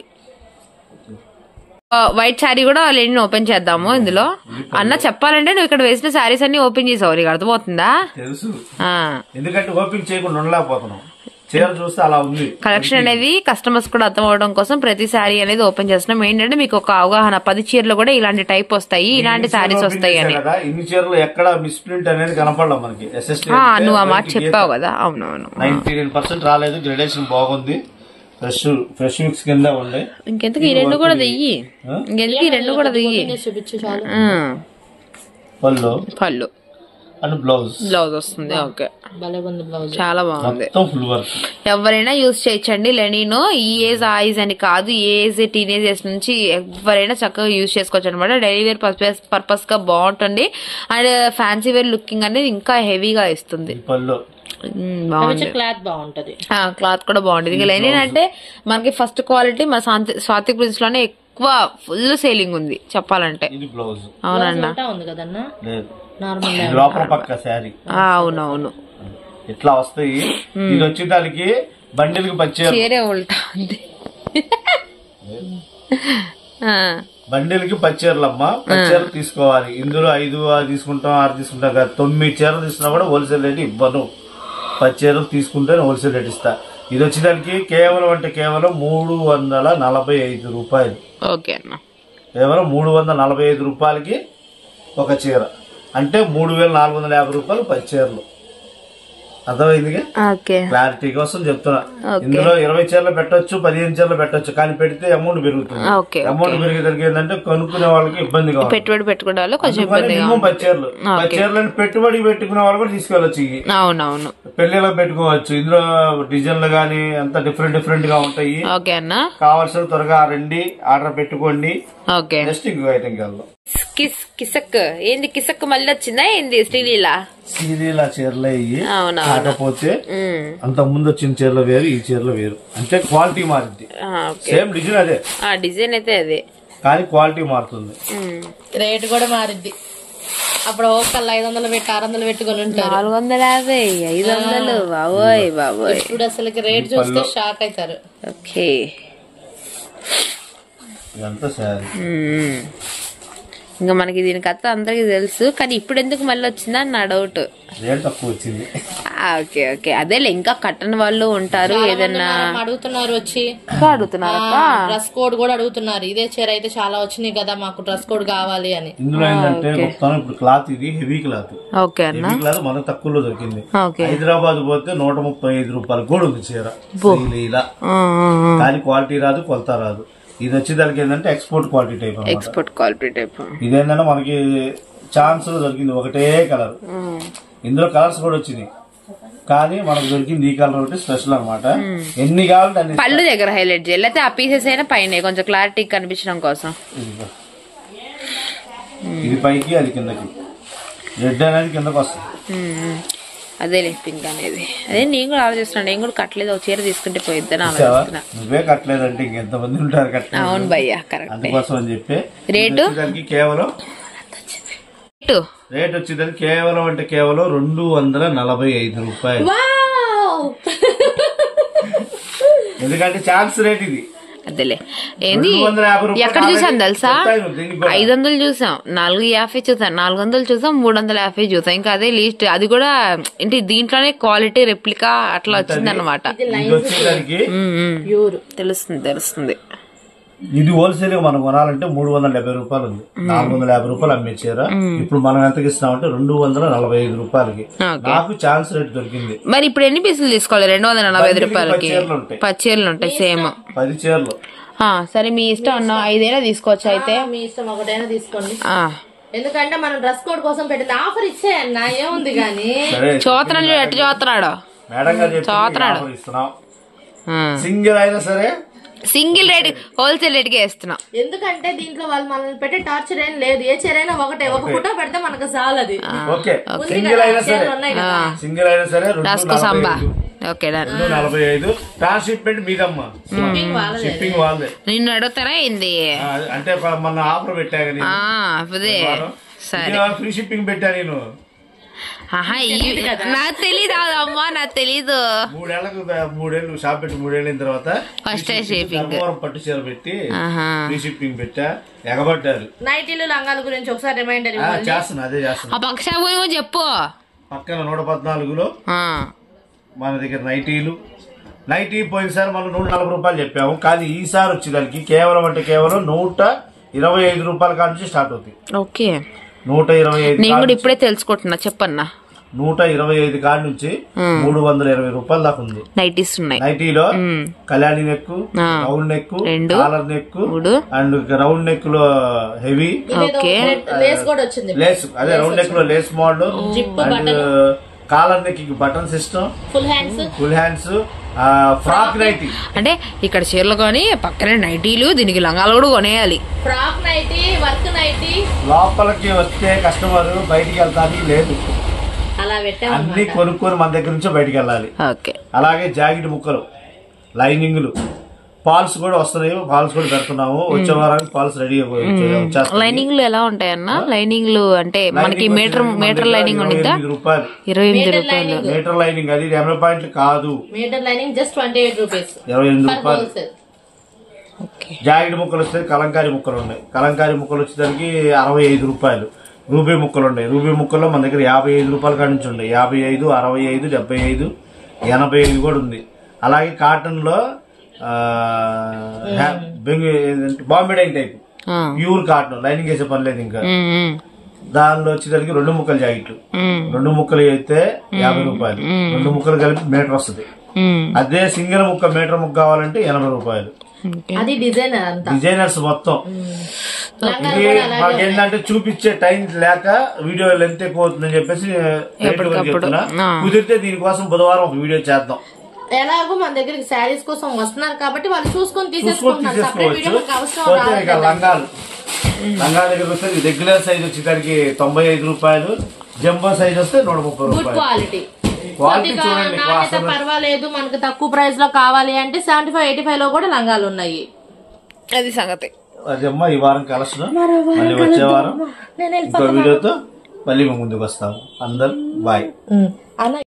వైట్ శారీ కూడా లెనిన్ ఓపెన్ చేద్దాము ఇందులో. అన్న చెప్పాలంటే నువ్వు ఇక్కడ వేసిన శారీస్ అన్ని ఓపెన్ చేసావు, నీకు అర్థమవుతుందా? తెలుసు, ఎందుకంటే ఓపెన్ చేయకుండా ఉండలేకపోతున్నాం. చీర చూస్తే అలా ఉంది. కలెక్షన్ అనేది కస్టమర్స్ కూడా అర్థం అవడం కోసం ప్రతి శారీ అనేది ఓపెన్ చేస్తున్నాం. ఏంటంటే మీకు ఒక అవగాహన, 10 చీరలు కూడా ఇలాంటి టైప్ వస్తాయి, ఇలాంటి శారీస్ వస్తాయి అని. ఇన్ని చీరలు ఎక్కడ మిస్ప్రింట్ అనేది కనపడలేదు మనకి. నువ్వు ఆ మాట చెప్పావు కదా. అవునవును, 99% రాలేదు. గ్రేడేషన్ బాగుంది. ఫ్రెష్ మిక్స్ కింద ఉండే. ఇంకెందుకు ఈ రెండు కూడా దియ్యి, ఇంకెందుకు ఈ రెండు కూడా దియ్యి. పళ్ళు అండ్ బ్లౌజ్ వస్తుంది. ఓకే, చాలా బాగుంది. ఎవరైనా యూజ్ చేయొచ్చండి లెనిన్. ఈ ఏజ్ ఆ ఏజ్ అని కాదు, ఏ ఏజ్ టీనేజ్ నుంచి ఎవరైనా చక్కగా యూజ్ చేసుకోవచ్చు అనమాట. డైలీ వేర్ పర్పస్ గా బాగుంటుంది. అండ్ ఫ్యాన్సీ వేర్ లుకింగ్ అనేది ఇంకా హెవీగా ఇస్తుంది. క్లాత్ బాగుంటది, క్లాత్ కూడా బాగుంటుంది. ఇంకా లెనిన్ అంటే మనకి ఫస్ట్ క్వాలిటీ మన స్వాతి ప్రిన్స్ లోనే ఎక్కువ ఫుల్ సేలింగ్ ఉంది చెప్పాలంటే. అవునన్నా, అవునవును, ఇట్లా వస్తాయి. ఇది వచ్చేదానికి బండిల్కి చీరే ఉల్టా ఉంది. బండిల్కి 10 చీరలమ్మా. 10 చీరలు తీసుకోవాలి. ఇందులో 5 తీసుకుంటాం, 6 తీసుకుంటాం కదా. 9 చీరలు తీసుకున్నా కూడా హోల్సేల్ రేట్ ఇవ్వను. 10 చీరలు తీసుకుంటే హోల్సేల్ రేట్ ఇస్తా. ఇది వచ్చేదానికి కేవలం అంటే కేవలం 345 రూపాయలు. ఓకే అన్న, కేవలం 345 రూపాయలకి ఒక చీర, అంటే 3450 రూపాయలు 10 చీరలు. అర్థమైందిగా? క్లారిటీ కోసం చెప్తున్నా. ఇందులో 20 చీరలు పెట్టొచ్చు, 15 చీరలు పెట్టొచ్చు, కానీ పెడితే అమౌంట్ పెరుగుతుంది. అమౌంట్ పెరిగేసరికి ఏంటంటే కొనుక్కునే వాళ్ళకి ఇబ్బందిగా పెట్టుబడి పెట్టుకునే వాళ్ళు మినిమం 10 చీరలు. 10 చీరలను పెట్టుబడి పెట్టుకునే వాళ్ళు కూడా తీసుకెళ్ళొచ్చు. అవునవును, పెళ్లిలో పెట్టుకోవచ్చు. ఇందులో డిజైన్లు గానీ అంత డిఫరెంట్ గా ఉంటాయి. కావాల్సిన త్వరగా రండి, ఆర్డర్ పెట్టుకోండి. నెక్స్ట్ ఇంకో ఐటమ్ వెళ్దాం. కిసక్ ఏంది? కిసక్ మళ్ళీ వచ్చిందా ఏంది? శ్రీలీల చీరలే ఇవి. కాకపోతే అంత ముందు వచ్చిన చీరలు వేరు, ఈ చీరలు వేరు. అంటే క్వాలిటీ మారింది. సేమ్ డిజైన్ అదే, డిజైన్ అయితే అదే, కానీ క్వాలిటీ మారుతుంది. రేట్ కూడా మారింది. అప్పుడు ఒకళ్ళు 500 పెట్టి 600 పెట్టుకొని ఉంటారు. 450, 500. బాబోయ్ బాబోయ్, ఇప్పుడు అసలు రేట్ చూస్తే షాక్ అవుతారు. ఓకే, ఇదంతా సారీ. ఇంకా మనకి దీని కథ అందరికి తెలుసు, కానీ ఇప్పుడు ఎందుకు మళ్ళీ వచ్చిందా నా డౌట్. ఓకే ఓకే, అదేలే, ఇంకా కట్టని వాళ్ళు ఉంటారు. ఏదన్నా అడుగుతున్నారు, వచ్చి అడుగుతున్నారు, డ్రెస్ కోడ్ కూడా అడుగుతున్నారు. ఇదే చీర అయితే చాలా వచ్చినాయి కదా, మాకు డ్రెస్ కోడ్ కావాలి అని. ఇందులో ఏంటంటే ఇప్పుడు క్లాత్ ఇది హెవీ క్లాత్. ఓకే అన్న, క్లాత్ మనకు తక్కువలో దొరికింది. హైదరాబాద్ పోతే 135 రూపాయలు కూడా ఉంది చీర ఇలా, కానీ క్వాలిటీ రాదు, కొలత రాదు. ఇది వచ్చేదానికి ఏంటంటే ఎక్స్పోర్ట్ క్వాలిటీ టైప్. ఇదేంటంటే మనకి ఛాన్స్ దొరికింది ఒకటే కలర్. ఇందులో కలర్స్ కూడా వచ్చినాయి, కానీ మనకు దొరికింది ఈ కలర్ ఒకటి స్పెషల్ అనమాట. ఎన్ని కావాలంటే అన్ని. పళ్ళు దగ్గర హైలైట్ చేయాలి, లేకపోతే ఆ పీసెస్ అయినా పైన కొంచెం క్లారిటీ కనిపించడం కోసం. ఇది పైకి, అది కిందకి. రెడ్ అనేది కిందకి వస్తుంది. అదే పింక్ అనేది. అదే నేను కూడా ఆలోచిస్తున్నాను, నేను కూడా కట్టలేదు, ఒక చీర తీసుకుంటే పోయిద్దని ఆలోచిస్తున్నా. నువ్వే కట్టలేదంటే ఇంకెంతమంది ఉంటారు కట్టలేదు. అవును భయ్యా, కరెక్ట్. అందుకోసం అని చెప్పి రేటు కేవలం రేట్ వచ్చేదానికి కేవలం అంటే కేవలం 245 రూపాయలు. ఎందుకంటే ఛాన్స్ రేట్ ఇది. అదేలే, ఏంది ఎక్కడ చూసాను తెలుసా? 500 చూసాం, 450 చూసాం, 400 చూసాం, 350 చూసాం. ఇంకా అదే లీస్ట్. అది కూడా ఏంటి దీంట్లోనే క్వాలిటీ రెప్లికా అట్లా వచ్చింది అనమాట. తెలుస్తుంది. ఇది హోల్సేల్ గా మనం కొనాలంటే 370 రూపాయలు ఉంది. 450 రూపాయలు అమ్మేచ్చారా? ఇప్పుడు మనం ఎంతకి ఇస్తామంటే 245 రూపాయలకి. నాకు ఛాన్స్ రేట్ దొరికింది. మరి ఇప్పుడు ఎన్ని పీసులు తీసుకోవాలి? 245 రూపాయలకి 10 చీరలు ఉంటాయి. సేమ్ 10 చీరలు. సరే మీ ఇష్టం అన్న, 5 తీసుకోవచ్చు. అయితే మీ ఇష్టం, ఒకటైనా తీసుకోండి. ఎందుకంటే మనం డ్రెస్ కోడ్ కోసం పెట్టింది. ఆఫర్ ఇచ్చేయన్నా, ఏముంది గానీ. చూస్తున్నాడు, ఎట్టు చూస్తున్నాడు, సింగిల్ అయినా సరే సింగిల్ రేట్, హోల్సేల్ రేట్ గా వేస్తున్నాం. ఎందుకంటే దీంట్లో వాళ్ళు మనల్ని పెట్టే టార్చర్ ఏం లేదు. ఏ చీరైనా ఒకటే, ఒక ఫోటో పెడితే మనకు చాలు. అది సింగిల్ అయినా సరే రాసుకో సాంబా. ఓకే, 245. ట్రాన్స్షిప్మెంట్ మీదమ్మా, షిప్పింగ్ వాళ్ళే. నిన్ను అడుగుతారా ఏంది? అంటే మన ఆఫర్ పెట్టా, అదే సరే, ఫ్రీ షిప్పింగ్ పెట్టా నేను. నాకు తెలీదు అమ్మా, నాకు తెలీదు. మూడేళ్ళు షాప్ పెట్టి 3 ఏళ్ళ తర్వాత ఫస్ట్ షేపింగ్ పట్టు చీర పెట్టి ఫ్రీ షిప్పింగ్ పెట్టా, ఎగబడ్డారు. నైటీలు లంగాల గురించి ఒకసారి రిమైండర్ చేస్తున్నా, అదే చేస్తున్నా. పక్ష చెప్పు. పక్కన 114లో మన దగ్గర నైటీ పోయినసారి మనం 140 రూపాయలు చెప్పాము, కానీ ఈసారి వచ్చేదానికి కేవలం అంటే కేవలం 125 రూపాయల కాడ నుంచి స్టార్ట్ అవుతుంది. ఓకే, 125. నేను కూడా ఇప్పుడే తెలుసుకుంటున్నా, చెప్పన్నా. 125 కాడ నుంచి 320 రూపాయల దాకా ఉంది. నైటీస్ ఉన్నాయి. నైటీలో Kalyani neck, round neck, collar neck and round neck లో హెవీ లేస్, అదే రౌండ్ నెక్ లో lace model and collar neck button system, full hands, frock nighty. అంటే ఇక్కడ చీరలు కొని పక్కనే నైటీలు, దీనికి లంగాలు కూడా కొనేయాలి. Frock nighty, work nighty. లోపలికి వస్తే కస్టమర్ బయటికి వెళ్తానికి లేదు, అన్ని కొనుక్కొని మన దగ్గర నుంచి బయటికి వెళ్ళాలి. అలాగే జాకెట్ ముక్కలు, లైనింగ్లు, ఫాల్స్ కూడా వస్తున్నాయి, ఫాల్స్ కూడా పెడుతున్నాము. వచ్చే వారానికి ఫాల్స్ రెడీ. లైనింగ్లు ఎలా ఉంటాయన్న? లైనింగ్లు అంటే మనకి మీటర్ లైనింగ్ ఉంటుందా? 28 రూపాయలు మీటర్ లైనింగ్. అది 80 పాయింట్లు కాదు, మీటర్ లైనింగ్ జస్ట్ 28 రూపీస్, 28 రూపాయలు. జాకెట్ ముక్కలు వస్తే కలంకారీ ముక్కలు ఉన్నాయి. కలంకారీ ముక్కలు వచ్చేదానికి 65 రూపాయలు. రూబీ ముక్కలు ఉన్నాయి. రూబీ ముక్కల్లో మన దగ్గర 55 రూపాయల కాడి నుంచి ఉన్నాయి. 55, 65, 75, 85 కూడా ఉంది. అలాగే కాటన్ లో Bombay dyeing type pure cotton, lining వేసే పని లేదు. ఇంకా దానిలో వచ్చేసరికి 2 ముక్కలు జాకెట్లు. 2 ముక్కలు అయితే 50 రూపాయలు. 2 ముక్కలు కలిపి మీటర్ వస్తుంది. అదే సింగిల్ ముక్క మీటర్ ముక్క కావాలంటే 80 రూపాయలు. అది డిజైనర్స్ మొత్తం. ఇది మనకి ఏంటంటే చూపించే టైం లేక వీడియో లెంత్ ఎక్కువ అవుతుందని చెప్పేసి చెప్తున్నా. కుదిరితే దీనికోసం బుధవారం ఒక వీడియో చేద్దాం. ఎలాగో మన దగ్గరికి శారీస్ కోసం వస్తున్నారు కాబట్టి వాళ్ళు చూసుకొని తీసేసుకుంటున్నారు. లంగాల దగ్గర వస్తే రెగ్యులర్ సైజ్ వచ్చేసరికి 95 రూపాయలు, జంబో సైజ్ వస్తే 130 రూపాయలు. క్వాలిటీ పర్వాలేదు, మనకు తక్కువ ప్రైస్ లో కావాలి అంటే 75-85 లో కూడా లంగాలు ఉన్నాయి. అది సంగతి. అదమ్మా ఈ వారం కలెక్షన్. మళ్ళీ వచ్చే వారం ఇంకో వీడియోతో మళ్ళీ ముందుకు వస్తాము. అందరు బాయ్.